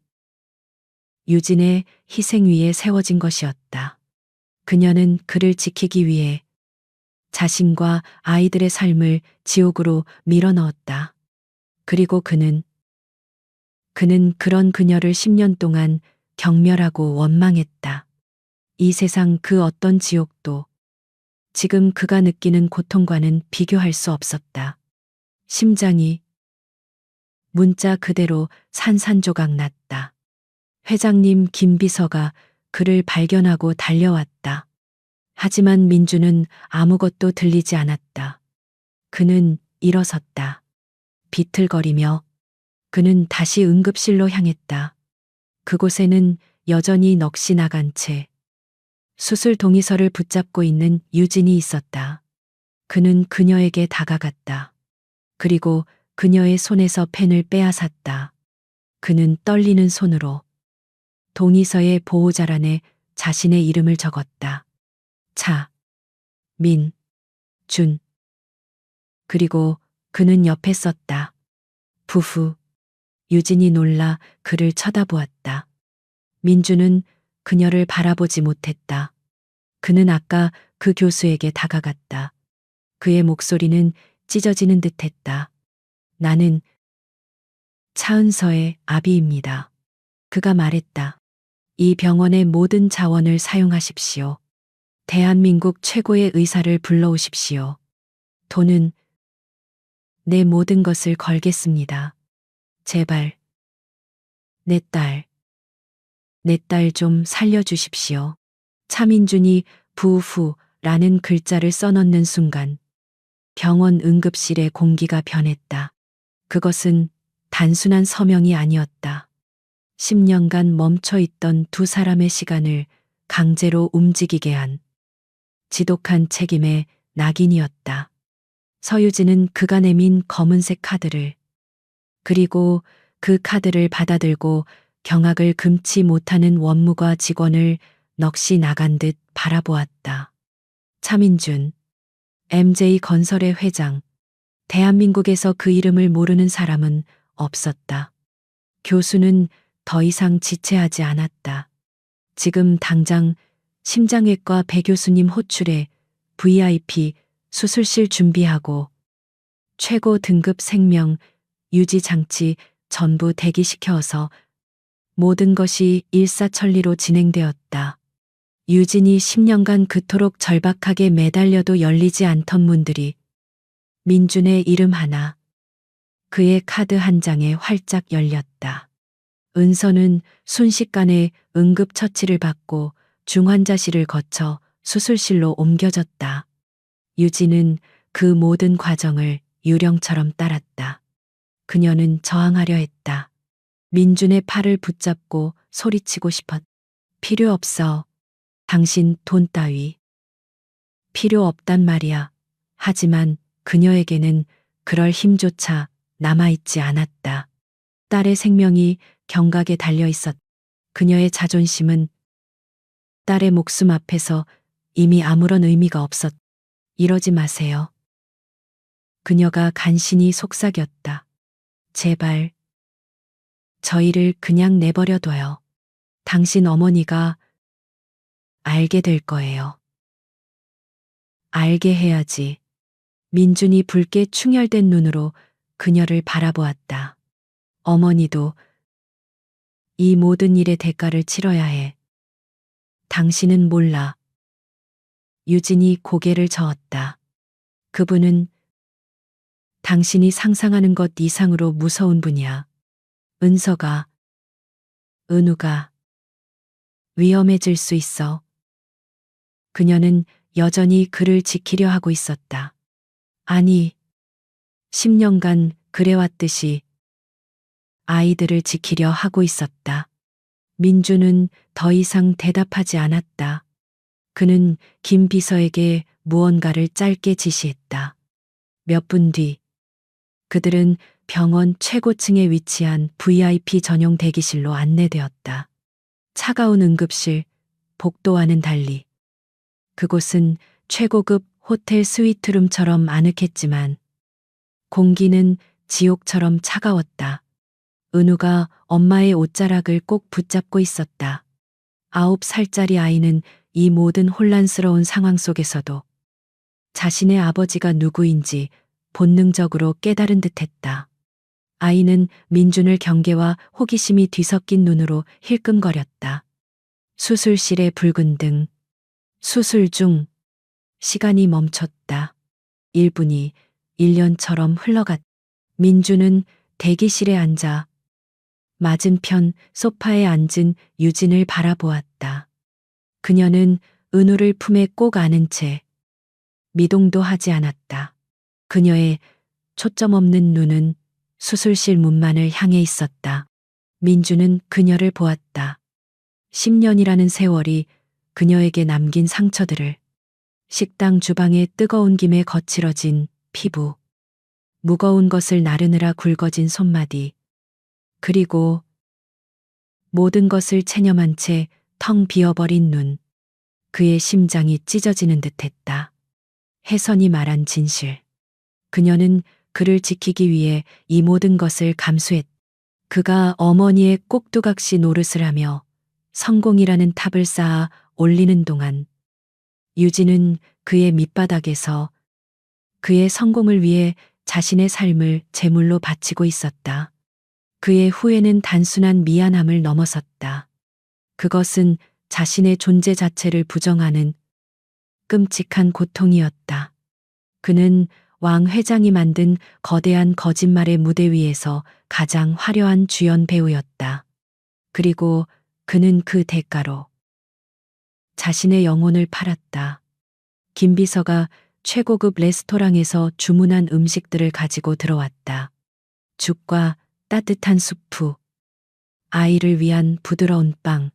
유진의 희생 위에 세워진 것이었다. 그녀는 그를 지키기 위해 자신과 아이들의 삶을 지옥으로 밀어넣었다. 그리고 그는 그런 그녀를 10년 동안 경멸하고 원망했다. 이 세상 그 어떤 지옥도 지금 그가 느끼는 고통과는 비교할 수 없었다. 심장이 문자 그대로 산산조각 났다. 회장님 김비서가 그를 발견하고 달려왔다. 하지만 민주는 아무것도 들리지 않았다. 그는 일어섰다. 비틀거리며 그는 다시 응급실로 향했다. 그곳에는 여전히 넋이 나간 채 수술 동의서를 붙잡고 있는 유진이 있었다. 그는 그녀에게 다가갔다. 그리고 그녀의 손에서 펜을 빼앗았다. 그는 떨리는 손으로 동의서의 보호자란에 자신의 이름을 적었다. 준. 그리고 그는 옆에 썼다. 부후. 유진이 놀라 그를 쳐다보았다. 민주는 그녀를 바라보지 못했다. 그는 아까 그 교수에게 다가갔다. 그의 목소리는 찢어지는 듯했다. 나는 차은서의 아비입니다. 그가 말했다. 이 병원의 모든 자원을 사용하십시오. 대한민국 최고의 의사를 불러오십시오. 돈은 내 모든 것을 걸겠습니다. 제발, 내 딸 좀 살려주십시오. 차민준이 부후라는 글자를 써넣는 순간 병원 응급실의 공기가 변했다. 그것은 단순한 서명이 아니었다. 10년간 멈춰있던 두 사람의 시간을 강제로 움직이게 한 지독한 책임의 낙인이었다. 서유진은 그가 내민 검은색 카드를, 그리고 그 카드를 받아들고 경악을 금치 못하는 원무과 직원을 넋이 나간 듯 바라보았다. 차민준, MJ건설의 회장. 대한민국에서 그 이름을 모르는 사람은 없었다. 교수는 더 이상 지체하지 않았다. 지금 당장 심장외과 배 교수님 호출해 VIP 수술실 준비하고 최고 등급 생명 유지 장치 전부 대기시켜서 모든 것이 일사천리로 진행되었다. 유진이 10년간 그토록 절박하게 매달려도 열리지 않던 문들이 민준의 이름 하나, 그의 카드 한 장에 활짝 열렸다. 은서는 순식간에 응급처치를 받고 중환자실을 거쳐 수술실로 옮겨졌다. 유진은 그 모든 과정을 유령처럼 따랐다. 그녀는 저항하려 했다. 민준의 팔을 붙잡고 소리치고 싶었다. 필요 없어. 당신 돈 따위. 필요 없단 말이야. 하지만 그녀에게는 그럴 힘조차 남아있지 않았다. 딸의 생명이 경각에 달려 있었다. 그녀의 자존심은 딸의 목숨 앞에서 이미 아무런 의미가 없었다. 이러지 마세요. 그녀가 간신히 속삭였다. 제발, 저희를 그냥 내버려둬요. 당신 어머니가 알게 될 거예요. 알게 해야지. 민준이 붉게 충혈된 눈으로 그녀를 바라보았다. 어머니도 이 모든 일의 대가를 치러야 해. 당신은 몰라. 유진이 고개를 저었다. 그분은 당신이 상상하는 것 이상으로 무서운 분이야. 은서가, 은우가 위험해질 수 있어. 그녀는 여전히 그를 지키려 하고 있었다. 아니, 10년간 그래왔듯이 아이들을 지키려 하고 있었다. 민주는 더 이상 대답하지 않았다. 그는 김 비서에게 무언가를 짧게 지시했다. 몇 분 뒤, 그들은 병원 최고층에 위치한 VIP 전용 대기실로 안내되었다. 차가운 응급실, 복도와는 달리 그곳은 최고급 호텔 스위트룸처럼 아늑했지만 공기는 지옥처럼 차가웠다. 은우가 엄마의 옷자락을 꼭 붙잡고 있었다. 9살짜리 아이는 이 모든 혼란스러운 상황 속에서도 자신의 아버지가 누구인지 본능적으로 깨달은 듯했다. 아이는 민준을 경계와 호기심이 뒤섞인 눈으로 힐끔거렸다. 수술실의 붉은 등, 수술 중, 시간이 멈췄다. 1분이 1년처럼 흘러갔다. 민준은 대기실에 앉아 맞은편 소파에 앉은 유진을 바라보았다. 그녀는 은우를 품에 꼭 안은 채 미동도 하지 않았다. 그녀의 초점 없는 눈은 수술실 문만을 향해 있었다. 민주는 그녀를 보았다. 10년이라는 세월이 그녀에게 남긴 상처들을, 식당 주방의 뜨거운 김에 거칠어진 피부, 무거운 것을 나르느라 굵어진 손마디, 그리고 모든 것을 체념한 채 텅 비어버린 눈. 그의 심장이 찢어지는 듯했다. 혜선이 말한 진실. 그녀는 그를 지키기 위해 이 모든 것을 감수했다. 그가 어머니의 꼭두각시 노릇을 하며 성공이라는 탑을 쌓아 올리는 동안 유진은 그의 밑바닥에서 그의 성공을 위해 자신의 삶을 제물로 바치고 있었다. 그의 후회는 단순한 미안함을 넘어섰다. 그것은 자신의 존재 자체를 부정하는 끔찍한 고통이었다. 그는 왕 회장이 만든 거대한 거짓말의 무대 위에서 가장 화려한 주연 배우였다. 그리고 그는 그 대가로 자신의 영혼을 팔았다. 김 비서가 최고급 레스토랑에서 주문한 음식들을 가지고 들어왔다. 죽과 따뜻한 수프, 아이를 위한 부드러운 빵,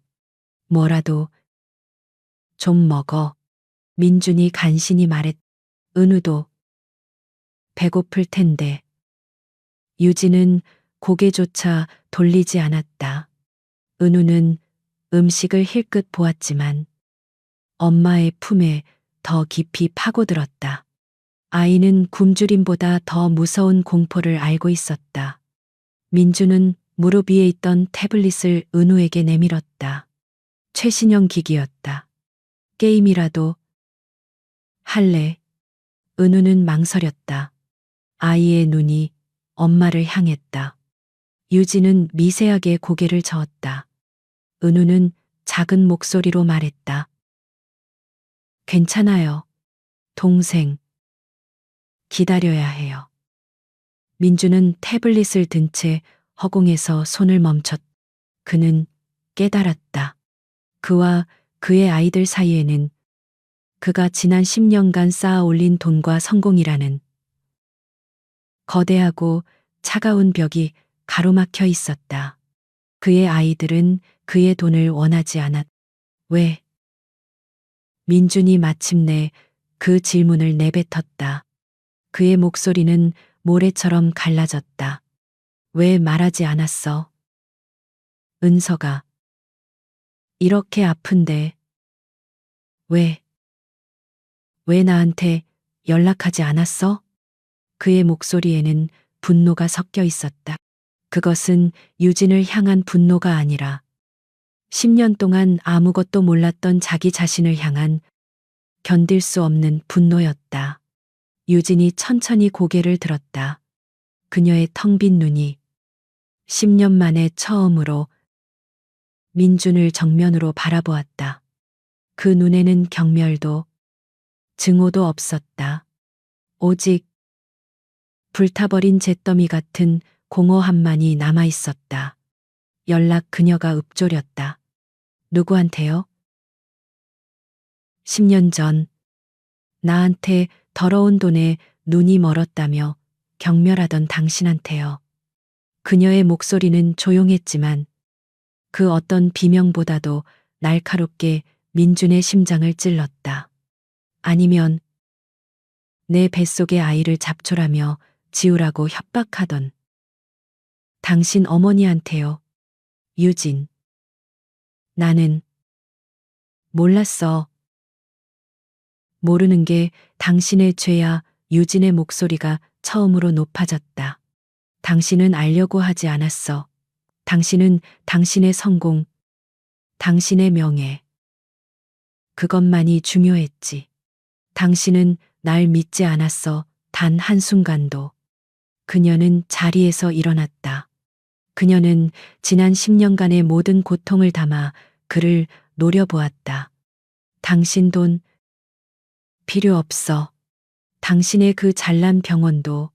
뭐라도 좀 먹어. 민준이 간신히 말했. 은우도 배고플 텐데. 유진은 고개조차 돌리지 않았다. 은우는 음식을 힐끗 보았지만 엄마의 품에 더 깊이 파고들었다. 아이는 굶주림보다 더 무서운 공포를 알고 있었다. 민주는 무릎 위에 있던 태블릿을 은우에게 내밀었다. 최신형 기기였다. 게임이라도 할래? 은우는 망설였다. 아이의 눈이 엄마를 향했다. 유진은 미세하게 고개를 저었다. 은우는 작은 목소리로 말했다. 괜찮아요. 동생. 기다려야 해요. 민주는 태블릿을 든 채 허공에서 손을 멈췄. 그는 깨달았다. 그와 그의 아이들 사이에는 그가 지난 10년간 쌓아 올린 돈과 성공이라는 거대하고 차가운 벽이 가로막혀 있었다. 그의 아이들은 그의 돈을 원하지 않았. 왜? 민준이 마침내 그 질문을 내뱉었다. 그의 목소리는 모래처럼 갈라졌다. 왜 말하지 않았어? 은서가. 이렇게 아픈데. 왜 나한테 연락하지 않았어? 그의 목소리에는 분노가 섞여 있었다. 그것은 유진을 향한 분노가 아니라 10년 동안 아무것도 몰랐던 자기 자신을 향한 견딜 수 없는 분노였다. 유진이 천천히 고개를 들었다. 그녀의 텅 빈 눈이 10년 만에 처음으로 민준을 정면으로 바라보았다. 그 눈에는 경멸도 증오도 없었다. 오직 불타버린 잿더미 같은 공허함만이 남아 있었다. 연락 그녀가 읊조렸다. 누구한테요? 10년 전 나한테 더러운 돈에 눈이 멀었다며 경멸하던 당신한테요. 그녀의 목소리는 조용했지만 그 어떤 비명보다도 날카롭게 민준의 심장을 찔렀다. 아니면 내 뱃속의 아이를 잡초라며 지우라고 협박하던 당신 어머니한테요. 유진. 나는 몰랐어. 모르는 게 당신의 죄야. 유진의 목소리가 처음으로 높아졌다. 당신은 알려고 하지 않았어. 당신은 당신의 성공, 당신의 명예. 그것만이 중요했지. 당신은 날 믿지 않았어. 단 한순간도. 그녀는 자리에서 일어났다. 그녀는 지난 10년간의 모든 고통을 담아 그를 노려보았다. 당신 돈 필요 없어. 당신의 그 잘난 병원도,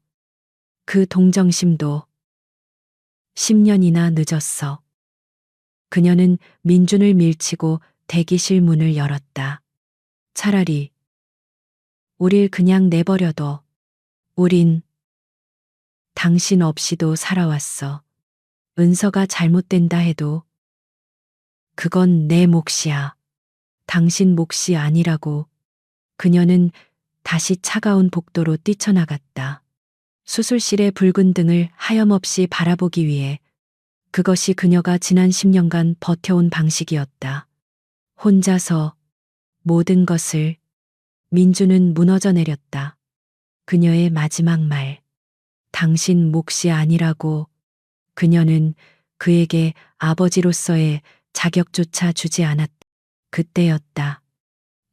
그 동정심도 10년이나 늦었어. 그녀는 민준을 밀치고 대기실 문을 열었다. 차라리 우릴 그냥 내버려둬. 우린 당신 없이도 살아왔어. 은서가 잘못된다 해도 그건 내 몫이야. 당신 몫이 아니라고. 그녀는 다시 차가운 복도로 뛰쳐나갔다. 수술실의 붉은 등을 하염없이 바라보기 위해 그것이 그녀가 지난 10년간 버텨온 방식이었다. 혼자서 모든 것을. 민주는 무너져 내렸다. 그녀의 마지막 말. 당신 몫이 아니라고. 그녀는 그에게 아버지로서의 자격조차 주지 않았다. 그때였다.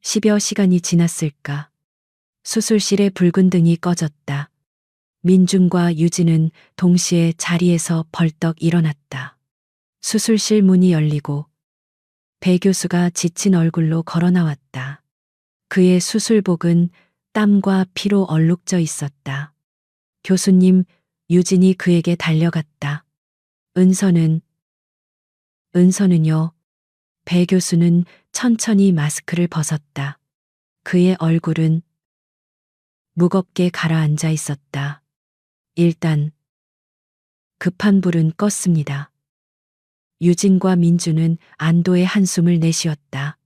10여 시간이 지났을까. 수술실의 붉은 등이 꺼졌다. 민준과 유진은 동시에 자리에서 벌떡 일어났다. 수술실 문이 열리고 배 교수가 지친 얼굴로 걸어 나왔다. 그의 수술복은 땀과 피로 얼룩져 있었다. 교수님, 유진이 그에게 달려갔다. 은서는요? 배 교수는 천천히 마스크를 벗었다. 그의 얼굴은 무겁게 가라앉아 있었다. 일단 급한 불은 껐습니다. 유진과 민주는 안도의 한숨을 내쉬었다.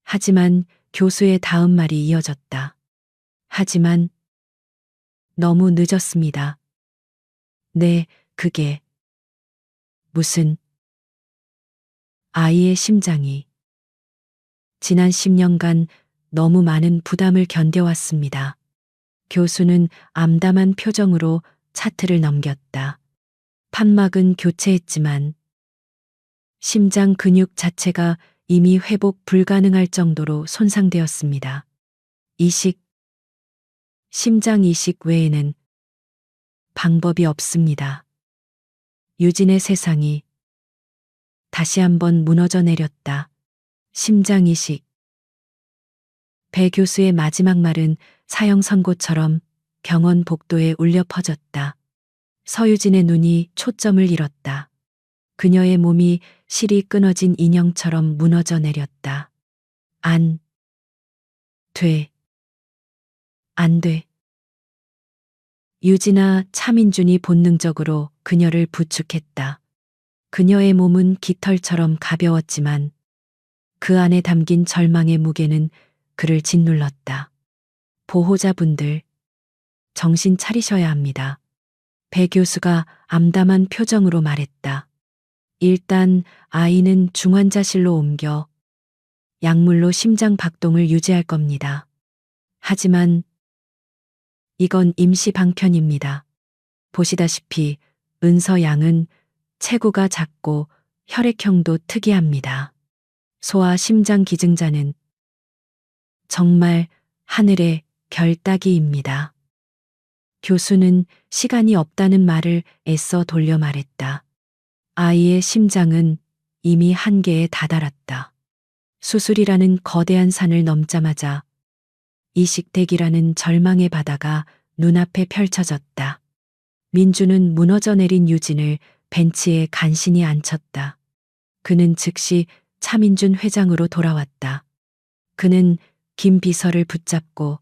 하지만 교수의 다음 말이 이어졌다. 하지만 너무 늦었습니다. 네, 그게 무슨 아이의 심장이 지난 10년간 너무 많은 부담을 견뎌왔습니다. 교수는 암담한 표정으로 차트를 넘겼다. 판막은 교체했지만 심장 근육 자체가 이미 회복 불가능할 정도로 손상되었습니다. 이식, 심장 이식 외에는 방법이 없습니다. 유진의 세상이 다시 한번 무너져 내렸다. 심장 이식. 배 교수의 마지막 말은 사형 선고처럼 병원 복도에 울려 퍼졌다. 서유진의 눈이 초점을 잃었다. 그녀의 몸이 실이 끊어진 인형처럼 무너져 내렸다. 안 돼. 안 돼. 유진아 차민준이 본능적으로 그녀를 부축했다. 그녀의 몸은 깃털처럼 가벼웠지만 그 안에 담긴 절망의 무게는 그를 짓눌렀다. 보호자분들, 정신 차리셔야 합니다. 배 교수가 암담한 표정으로 말했다. 일단 아이는 중환자실로 옮겨 약물로 심장 박동을 유지할 겁니다. 하지만 이건 임시 방편입니다. 보시다시피 은서 양은 체구가 작고 혈액형도 특이합니다. 소아 심장 기증자는 정말 하늘의 별 따기입니다. 교수는 시간이 없다는 말을 애써 돌려 말했다. 아이의 심장은 이미 한계에 다다랐다. 수술이라는 거대한 산을 넘자마자 이식대기라는 절망의 바다가 눈앞에 펼쳐졌다. 민주는 무너져 내린 유진을 벤치에 간신히 앉혔다. 그는 즉시 차민준 회장으로 돌아왔다. 그는 김 비서를 붙잡고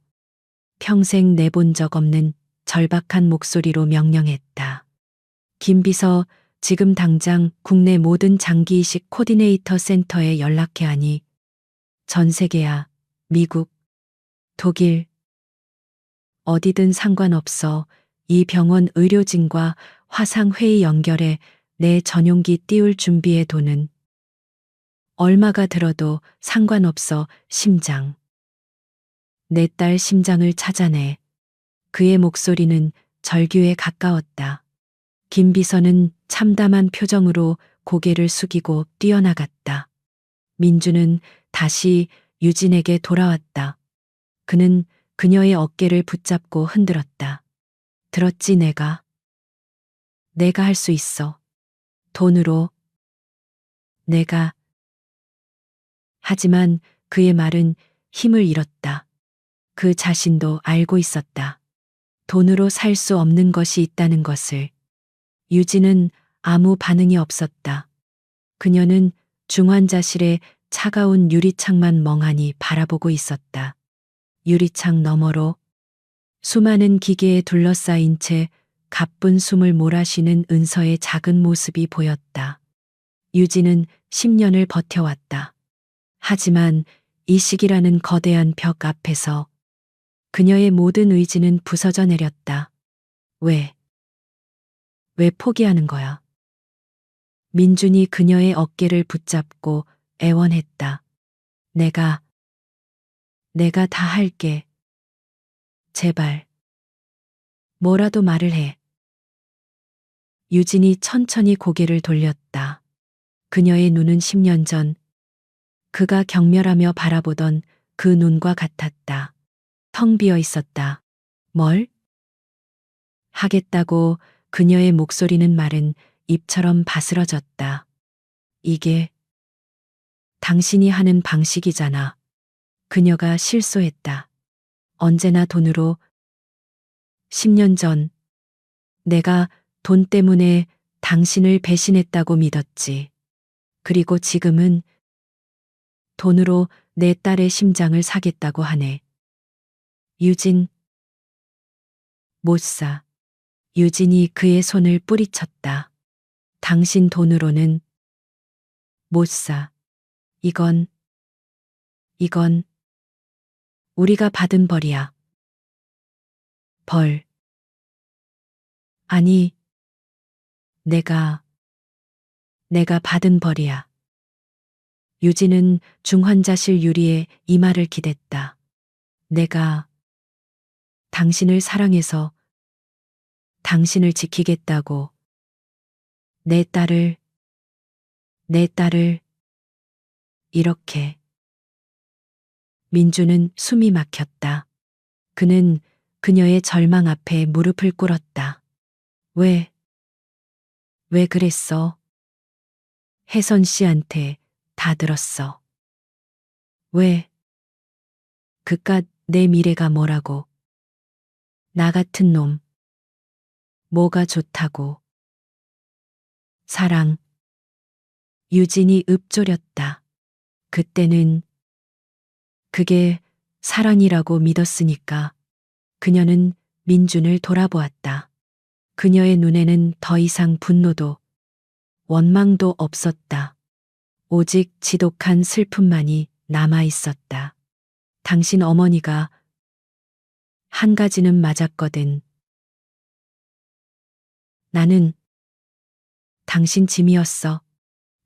평생 내본 적 없는 절박한 목소리로 명령했다. 김 비서, 지금 당장 국내 모든 장기이식 코디네이터 센터에 연락해 하니 전 세계야, 미국, 독일, 어디든 상관없어. 이 병원 의료진과 화상회의 연결해 내 전용기 띄울 준비해 둬는 얼마가 들어도 상관없어. 심장. 내 딸 심장을 찾아내. 그의 목소리는 절규에 가까웠다. 김 비서는 참담한 표정으로 고개를 숙이고 뛰어나갔다. 민주는 다시 유진에게 돌아왔다. 그는 그녀의 어깨를 붙잡고 흔들었다. 들었지 내가 할 수 있어. 돈으로. 내가. 하지만 그의 말은 힘을 잃었다. 그 자신도 알고 있었다. 돈으로 살 수 없는 것이 있다는 것을. 유진은 아무 반응이 없었다. 그녀는 중환자실의 차가운 유리창만 멍하니 바라보고 있었다. 유리창 너머로 수많은 기계에 둘러싸인 채 가쁜 숨을 몰아쉬는 은서의 작은 모습이 보였다. 유진은 10년을 버텨왔다. 하지만 이식이라는 거대한 벽 앞에서 그녀의 모든 의지는 부서져 내렸다. 왜 포기하는 거야? 민준이 그녀의 어깨를 붙잡고 애원했다. 내가 다 할게. 제발. 뭐라도 말을 해. 유진이 천천히 고개를 돌렸다. 그녀의 눈은 10년 전 그가 경멸하며 바라보던 그 눈과 같았다. 텅 비어 있었다. 뭘? 하겠다고. 그녀의 목소리는 마른 입처럼 바스러졌다. 이게 당신이 하는 방식이잖아. 그녀가 실소했다. 언제나 돈으로. 10년 전 내가 돈 때문에 당신을 배신했다고 믿었지. 그리고 지금은 돈으로 내 딸의 심장을 사겠다고 하네. 유진. 못 사. 유진이 그의 손을 뿌리쳤다. 당신 돈으로는 못 사. 이건 우리가 받은 벌이야. 벌. 아니, 내가 받은 벌이야. 유진은 중환자실 유리에 이마를 기댔다. 내가 당신을 사랑해서 당신을 지키겠다고 내 딸을 이렇게. 민주는 숨이 막혔다. 그는 그녀의 절망 앞에 무릎을 꿇었다. 왜 그랬어? 혜선 씨한테 다 들었어. 왜? 그깟 내 미래가 뭐라고. 나 같은 놈. 뭐가 좋다고. 사랑. 유진이 읊조렸다. 그때는 그게 사랑이라고 믿었으니까. 그녀는 민준을 돌아보았다. 그녀의 눈에는 더 이상 분노도 원망도 없었다. 오직 지독한 슬픔만이 남아 있었다. 당신 어머니가 한 가지는 맞았거든. 나는 당신 짐이었어.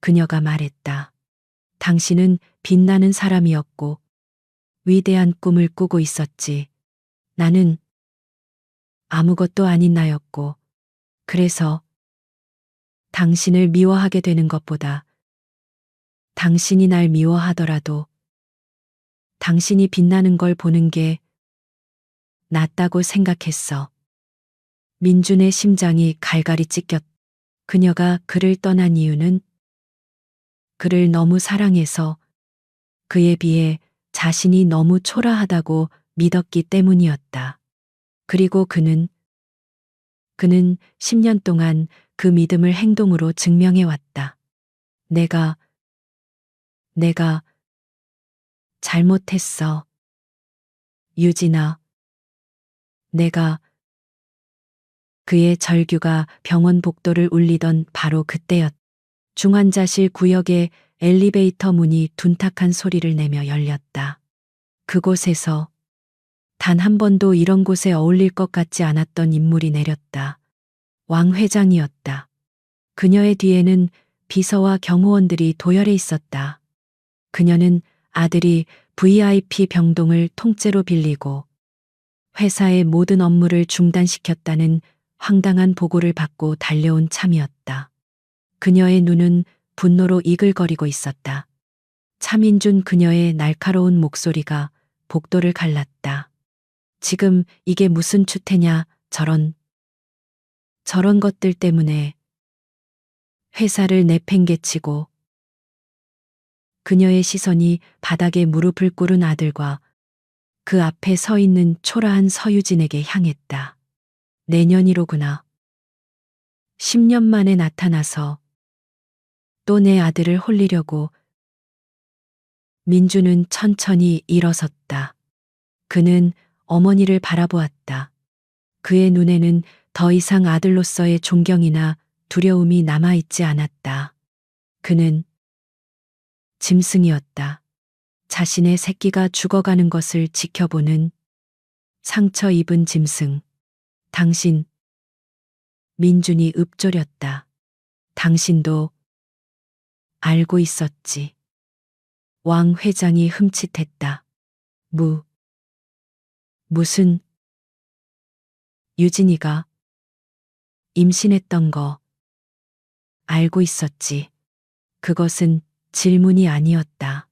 그녀가 말했다. 당신은 빛나는 사람이었고 위대한 꿈을 꾸고 있었지. 나는 아무것도 아닌 나였고, 그래서 당신을 미워하게 되는 것보다 당신이 날 미워하더라도 당신이 빛나는 걸 보는 게 낫다고 생각했어. 민준의 심장이 갈갈이 찢겼. 그녀가 그를 떠난 이유는 그를 너무 사랑해서 그에 비해 자신이 너무 초라하다고 믿었기 때문이었다. 그리고 그는 10년 동안 그 믿음을 행동으로 증명해왔다. 내가 잘못했어. 유진아, 내가. 그의 절규가 병원 복도를 울리던 바로 그때였다. 중환자실 구역의 엘리베이터 문이 둔탁한 소리를 내며 열렸다. 그곳에서 단 한 번도 이런 곳에 어울릴 것 같지 않았던 인물이 내렸다. 왕 회장이었다. 그녀의 뒤에는 비서와 경호원들이 도열해 있었다. 그녀는 아들이 VIP 병동을 통째로 빌리고 회사의 모든 업무를 중단시켰다는 황당한 보고를 받고 달려온 참이었다. 그녀의 눈은 분노로 이글거리고 있었다. 차민준 그녀의 날카로운 목소리가 복도를 갈랐다. 지금 이게 무슨 추태냐, 저런 것들 때문에 회사를 내팽개치고. 그녀의 시선이 바닥에 무릎을 꿇은 아들과 그 앞에 서 있는 초라한 서유진에게 향했다. 내년이로구나. 10년 만에 나타나서 또 내 아들을 홀리려고. 민주는 천천히 일어섰다. 그는 어머니를 바라보았다. 그의 눈에는 더 이상 아들로서의 존경이나 두려움이 남아있지 않았다. 그는 짐승이었다. 자신의 새끼가 죽어가는 것을 지켜보는 상처 입은 짐승. 당신. 민준이 읊조렸다. 당신도 알고 있었지. 왕 회장이 흠칫했다. 무슨. 유진이가 임신했던 거 알고 있었지. 그것은 질문이 아니었다.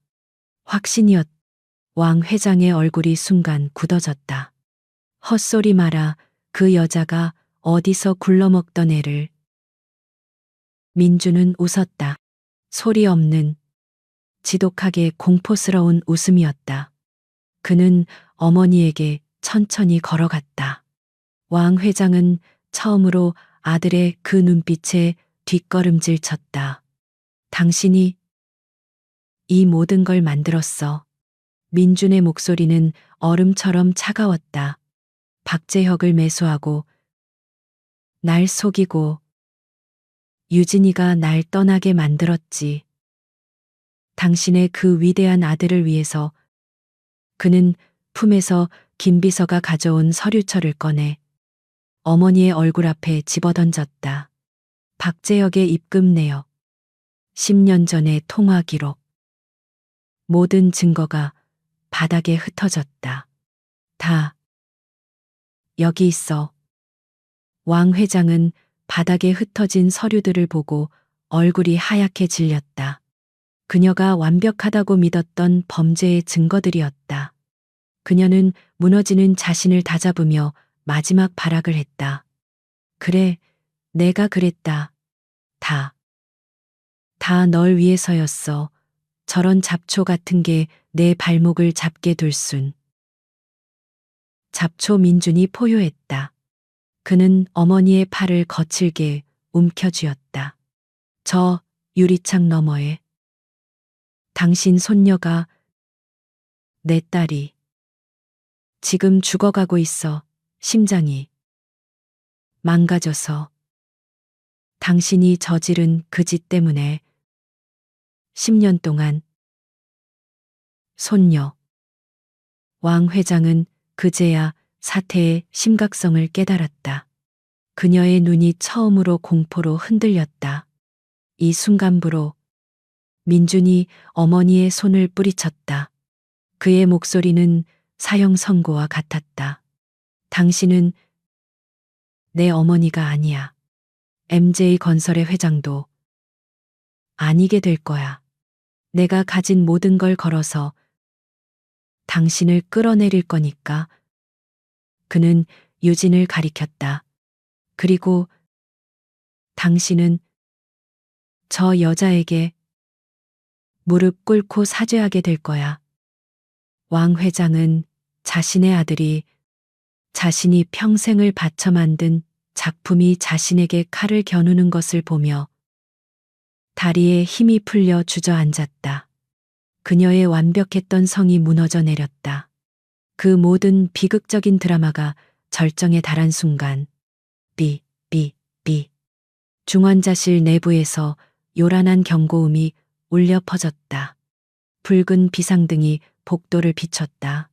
확신이었다. 왕 회장의 얼굴이 순간 굳어졌다. 헛소리 마라. 그 여자가 어디서 굴러먹던 애를. 민주는 웃었다. 소리 없는 지독하게 공포스러운 웃음이었다. 그는 어머니에게 천천히 걸어갔다. 왕 회장은 처음으로 아들의 그 눈빛에 뒷걸음질 쳤다. 당신이 이 모든 걸 만들었어. 민준의 목소리는 얼음처럼 차가웠다. 박재혁을 매수하고 날 속이고 유진이가 날 떠나게 만들었지. 당신의 그 위대한 아들을 위해서. 그는 품에서 김 비서가 가져온 서류철을 꺼내 어머니의 얼굴 앞에 집어던졌다. 박재혁의 입금 내역. 10년 전의 통화 기록. 모든 증거가 바닥에 흩어졌다. 다 여기 있어. 왕 회장은 바닥에 흩어진 서류들을 보고 얼굴이 하얗게 질렸다. 그녀가 완벽하다고 믿었던 범죄의 증거들이었다. 그녀는 무너지는 자신을 다잡으며 마지막 발악을 했다. 그래, 내가 그랬다. 다 널 위해서였어. 저런 잡초 같은 게 내 발목을 잡게 둘 순. 잡초 민준이 포효했다. 그는 어머니의 팔을 거칠게 움켜쥐었다. 저 유리창 너머에 당신 손녀가, 내 딸이 지금 죽어가고 있어. 심장이 망가져서. 당신이 저지른 그 짓 때문에 10년 동안. 손녀. 왕 회장은 그제야 사태의 심각성을 깨달았다. 그녀의 눈이 처음으로 공포로 흔들렸다. 이 순간부로 민준이 어머니의 손을 뿌리쳤다. 그의 목소리는 사형 선고와 같았다. 당신은 내 어머니가 아니야. MJ건설의 회장도 아니게 될 거야. 내가 가진 모든 걸 걸어서 당신을 끌어내릴 거니까. 그는 유진을 가리켰다. 그리고 당신은 저 여자에게 무릎 꿇고 사죄하게 될 거야. 왕 회장은 자신의 아들이 자신이 평생을 바쳐 만든 작품이 자신에게 칼을 겨누는 것을 보며 다리에 힘이 풀려 주저앉았다. 그녀의 완벽했던 성이 무너져 내렸다. 그 모든 비극적인 드라마가 절정에 달한 순간 삐 중환자실 내부에서 요란한 경고음이 울려 퍼졌다. 붉은 비상등이 복도를 비췄다.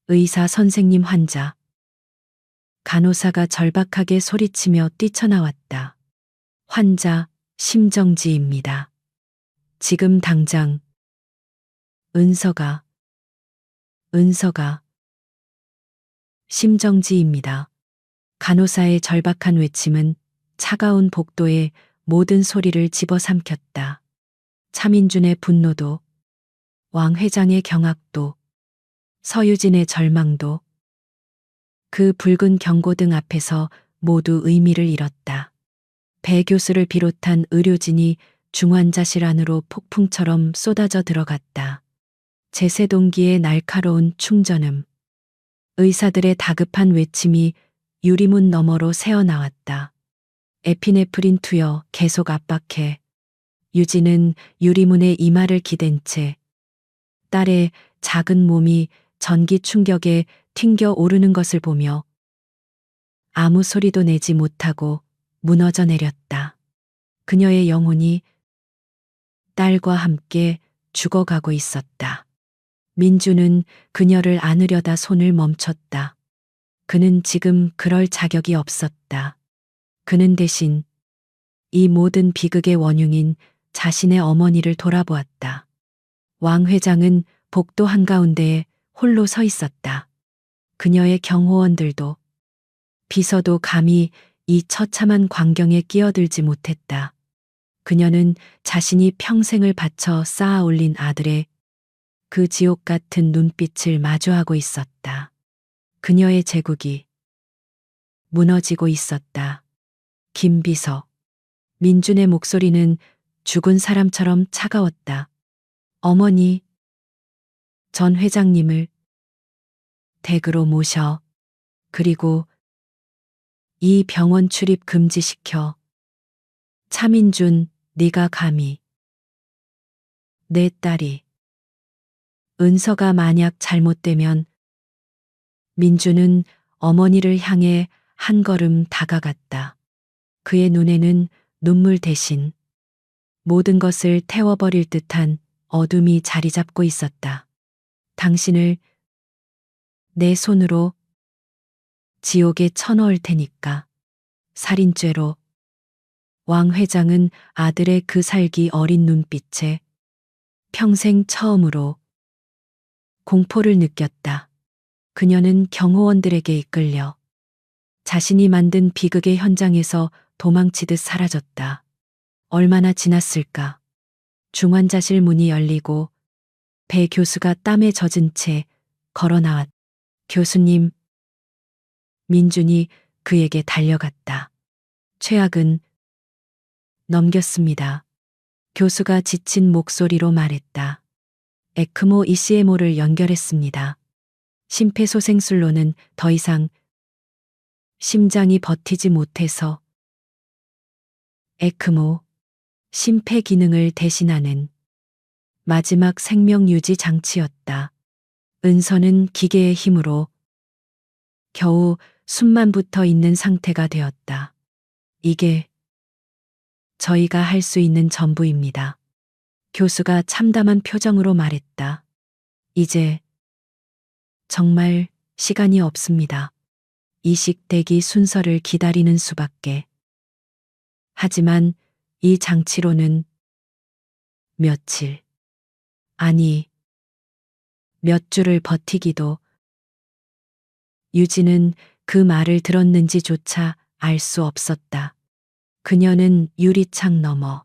의사 선생님, 환자. 간호사가 절박하게 소리치며 뛰쳐나왔다. 환자 심정지입니다. 지금 당장. 은서가 심정지입니다. 간호사의 절박한 외침은 차가운 복도의 모든 소리를 집어삼켰다. 차민준의 분노도, 왕 회장의 경악도, 서유진의 절망도, 그 붉은 경고등 앞에서 모두 의미를 잃었다. 배 교수를 비롯한 의료진이 중환자실 안으로 폭풍처럼 쏟아져 들어갔다. 제세동기의 날카로운 충전음, 의사들의 다급한 외침이 유리문 너머로 새어나왔다. 에피네프린 투여 계속 압박해. 유진은 유리문에 이마를 기댄 채 딸의 작은 몸이 전기 충격에 튕겨 오르는 것을 보며 아무 소리도 내지 못하고 무너져 내렸다. 그녀의 영혼이 딸과 함께 죽어가고 있었다. 민주는 그녀를 안으려다 손을 멈췄다. 그는 지금 그럴 자격이 없었다. 그는 대신 이 모든 비극의 원흉인 자신의 어머니를 돌아보았다. 왕 회장은 복도 한가운데에 홀로 서 있었다. 그녀의 경호원들도, 비서도 감히 이 처참한 광경에 끼어들지 못했다. 그녀는 자신이 평생을 바쳐 쌓아 올린 아들의 그 지옥 같은 눈빛을 마주하고 있었다. 그녀의 제국이 무너지고 있었다. 김비서. 민준의 목소리는 죽은 사람처럼 차가웠다. 어머니, 전 회장님을 댁으로 모셔. 그리고 이 병원 출입 금지시켜. 차민준, 네가 감히. 내 딸이. 은서가 만약 잘못되면. 민준은 어머니를 향해 한 걸음 다가갔다. 그의 눈에는 눈물 대신 모든 것을 태워버릴 듯한 어둠이 자리 잡고 있었다. 당신을 내 손으로 지옥에 쳐넣을 테니까. 살인죄로. 왕 회장은 아들의 그 살기 어린 눈빛에 평생 처음으로 공포를 느꼈다. 그녀는 경호원들에게 이끌려 자신이 만든 비극의 현장에서 도망치듯 사라졌다. 얼마나 지났을까? 중환자실 문이 열리고 배 교수가 땀에 젖은 채 걸어 나왔다. 교수님. 민준이 그에게 달려갔다. 최악은 넘겼습니다. 교수가 지친 목소리로 말했다. 에크모 ECMO를 연결했습니다. 심폐소생술로는 더 이상 심장이 버티지 못해서 에크모, 심폐 기능을 대신하는 마지막 생명 유지 장치였다. 은서는 기계의 힘으로 겨우 숨만 붙어 있는 상태가 되었다. 이게 저희가 할 수 있는 전부입니다. 교수가 참담한 표정으로 말했다. 이제 정말 시간이 없습니다. 이식 대기 순서를 기다리는 수밖에. 하지만 이 장치로는 며칠, 아니, 몇 주를 버티기도. 유진은 그 말을 들었는지조차 알 수 없었다. 그녀는 유리창 너머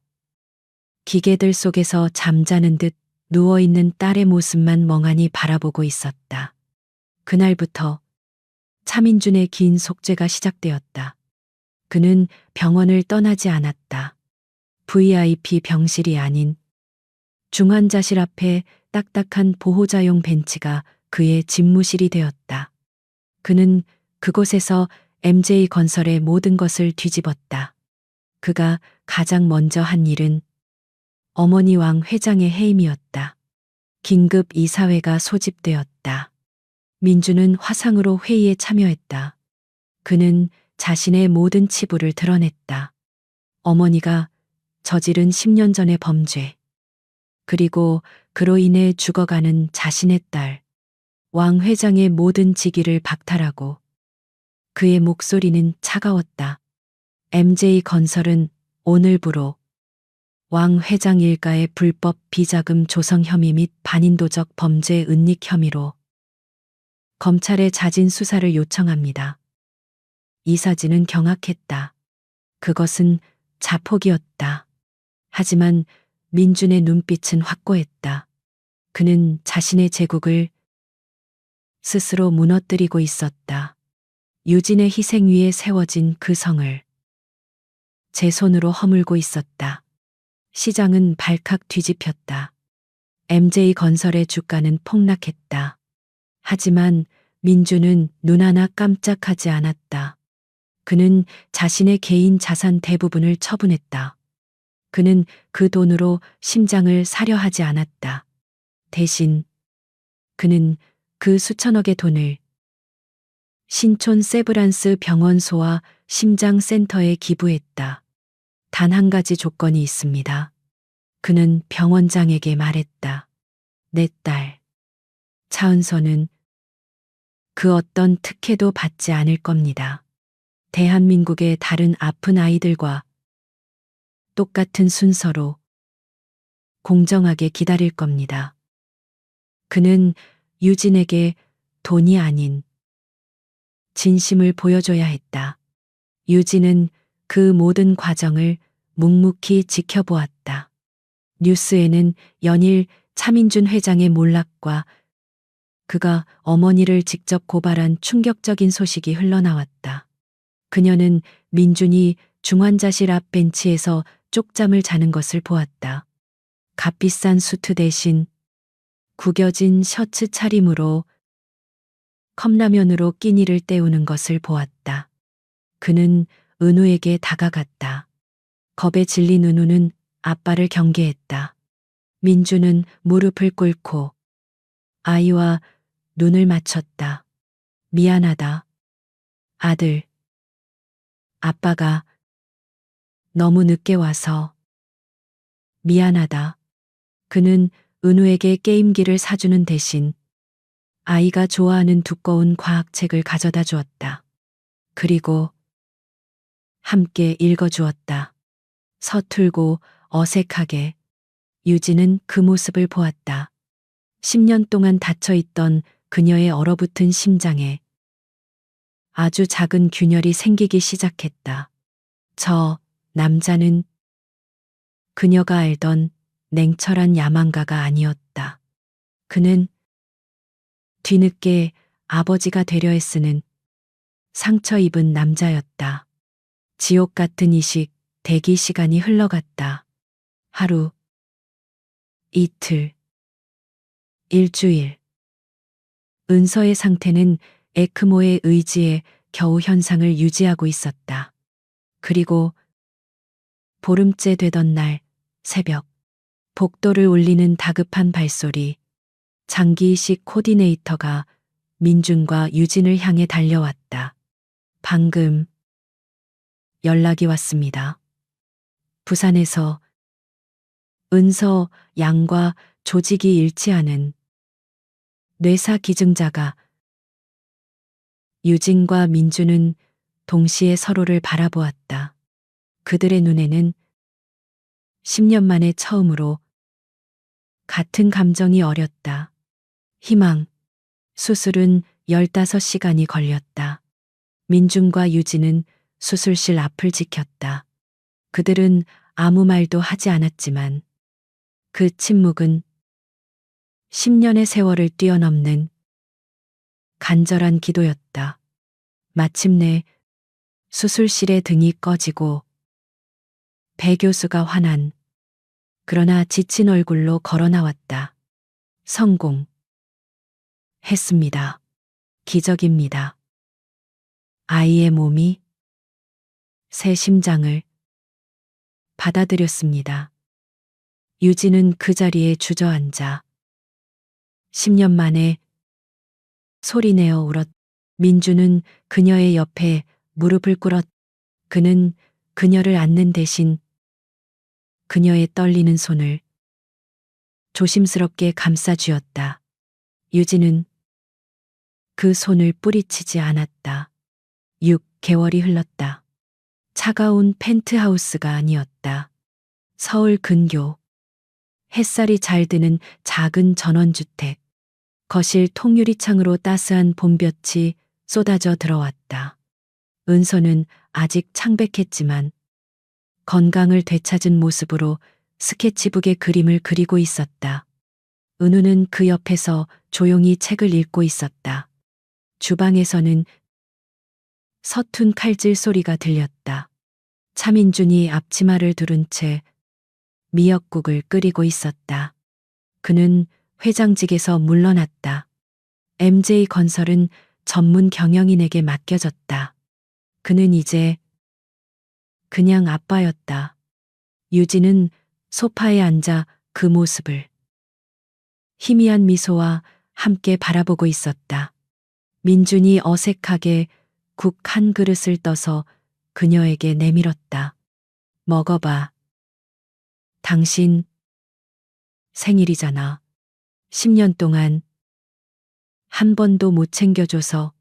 기계들 속에서 잠자는 듯 누워있는 딸의 모습만 멍하니 바라보고 있었다. 그날부터 차민준의 긴 속죄가 시작되었다. 그는 병원을 떠나지 않았다. VIP 병실이 아닌 중환자실 앞에 딱딱한 보호자용 벤치가 그의 집무실이 되었다. 그는 그곳에서 MJ건설의 모든 것을 뒤집었다. 그가 가장 먼저 한 일은 어머니 왕 회장의 해임이었다. 긴급 이사회가 소집되었다. 민주는 화상으로 회의에 참여했다. 그는 자신의 모든 치부를 드러냈다. 어머니가 저지른 10년 전의 범죄, 그리고 그로 인해 죽어가는 자신의 딸, 왕 회장의 모든 직위를 박탈하고. 그의 목소리는 차가웠다. MJ건설은 오늘부로 왕 회장 일가의 불법 비자금 조성 혐의 및 반인도적 범죄 은닉 혐의로 검찰에 자진 수사를 요청합니다. 이사진은 경악했다. 그것은 자폭이었다. 하지만 민준의 눈빛은 확고했다. 그는 자신의 제국을 스스로 무너뜨리고 있었다. 유진의 희생 위에 세워진 그 성을 제 손으로 허물고 있었다. 시장은 발칵 뒤집혔다. MJ건설의 주가는 폭락했다. 하지만 민주는 눈 하나 깜짝하지 않았다. 그는 자신의 개인 자산 대부분을 처분했다. 그는 그 돈으로 심장을 사려 하지 않았다. 대신 그는 그 수천억의 돈을 신촌 세브란스 병원소와 심장센터에 기부했다. 단 한 가지 조건이 있습니다. 그는 병원장에게 말했다. 내 딸, 차은서는 그 어떤 특혜도 받지 않을 겁니다. 대한민국의 다른 아픈 아이들과 똑같은 순서로 공정하게 기다릴 겁니다. 그는 유진에게 돈이 아닌 진심을 보여줘야 했다. 유진은 그 모든 과정을 묵묵히 지켜보았다. 뉴스에는 연일 차민준 회장의 몰락과 그가 어머니를 직접 고발한 충격적인 소식이 흘러나왔다. 그녀는 민준이 중환자실 앞 벤치에서 쪽잠을 자는 것을 보았다. 값비싼 수트 대신 구겨진 셔츠 차림으로 컵라면으로 끼니를 때우는 것을 보았다. 그는 은우에게 다가갔다. 겁에 질린 은우는 아빠를 경계했다. 민주는 무릎을 꿇고 아이와 눈을 맞췄다. 미안하다. 아들. 아빠가 너무 늦게 와서 미안하다. 그는 은우에게 게임기를 사주는 대신 아이가 좋아하는 두꺼운 과학책을 가져다 주었다. 그리고 함께 읽어주었다. 서툴고 어색하게 유진은 그 모습을 보았다. 10년 동안 닫혀있던 그녀의 얼어붙은 심장에 아주 작은 균열이 생기기 시작했다. 저 남자는 그녀가 알던 냉철한 야망가가 아니었다. 그는 뒤늦게 아버지가 되려 애쓰는 상처 입은 남자였다. 지옥 같은 이식, 대기 시간이 흘러갔다. 하루, 이틀, 일주일. 은서의 상태는 에크모의 의지에 겨우 현상을 유지하고 있었다. 그리고 보름째 되던 날 새벽, 복도를 울리는 다급한 발소리, 장기 이식 코디네이터가 민준과 유진을 향해 달려왔다. 방금 연락이 왔습니다. 부산에서 은서 양과 조직이 일치하는 뇌사 기증자가. 유진과 민준은 동시에 서로를 바라보았다. 그들의 눈에는 10년 만에 처음으로 같은 감정이 어렸다. 희망. 수술은 15시간이 걸렸다. 민준과 유진은 수술실 앞을 지켰다. 그들은 아무 말도 하지 않았지만 그 침묵은 10년의 세월을 뛰어넘는 간절한 기도였다. 마침내 수술실의 등이 꺼지고 배 교수가 환한 그러나 지친 얼굴로 걸어 나왔다. 성공. 했습니다. 기적입니다. 아이의 몸이 새 심장을 받아들였습니다. 유진은 그 자리에 주저앉아 10년 만에 소리내어 울었. 민주는 그녀의 옆에 무릎을 꿇었. 그는 그녀를 안는 대신 그녀의 떨리는 손을 조심스럽게 감싸 쥐었다. 유진은 그 손을 뿌리치지 않았다. 6개월이 흘렀다. 차가운 펜트하우스가 아니었다. 서울 근교. 햇살이 잘 드는 작은 전원주택. 거실 통유리창으로 따스한 봄볕이 쏟아져 들어왔다. 은서는 아직 창백했지만 건강을 되찾은 모습으로 스케치북에 그림을 그리고 있었다. 은우는 그 옆에서 조용히 책을 읽고 있었다. 주방에서는 서툰 칼질 소리가 들렸다. 차민준이 앞치마를 두른 채 미역국을 끓이고 있었다. 그는 회장직에서 물러났다. MJ건설은 전문 경영인에게 맡겨졌다. 그는 이제 그냥 아빠였다. 유진은 소파에 앉아 그 모습을 희미한 미소와 함께 바라보고 있었다. 민준이 어색하게 국 한 그릇을 떠서 그녀에게 내밀었다. 먹어봐. 당신 생일이잖아. 10년 동안 한 번도 못 챙겨줘서.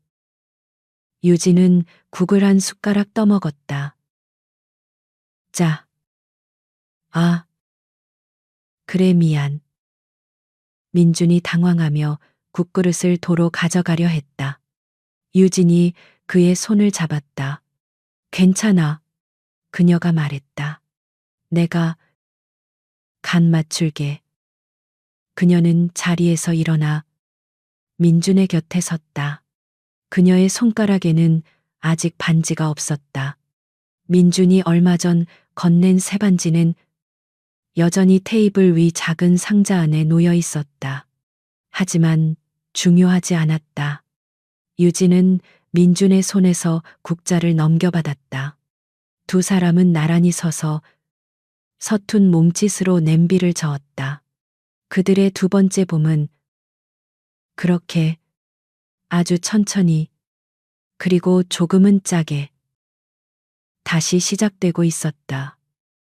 유진은 국을 한 숟가락 떠먹었다. 자. 아. 그래 미안. 민준이 당황하며 국그릇을 도로 가져가려 했다. 유진이 그의 손을 잡았다. 괜찮아. 그녀가 말했다. 내가 간 맞출게. 그녀는 자리에서 일어나 민준의 곁에 섰다. 그녀의 손가락에는 아직 반지가 없었다. 민준이 얼마 전 건넨 새 반지는 여전히 테이블 위 작은 상자 안에 놓여 있었다. 하지만 중요하지 않았다. 유진은 민준의 손에서 국자를 넘겨받았다. 두 사람은 나란히 서서 서툰 몸짓으로 냄비를 저었다. 그들의 두 번째 봄은 그렇게 아주 천천히 그리고 조금은 짜게 다시 시작되고 있었다.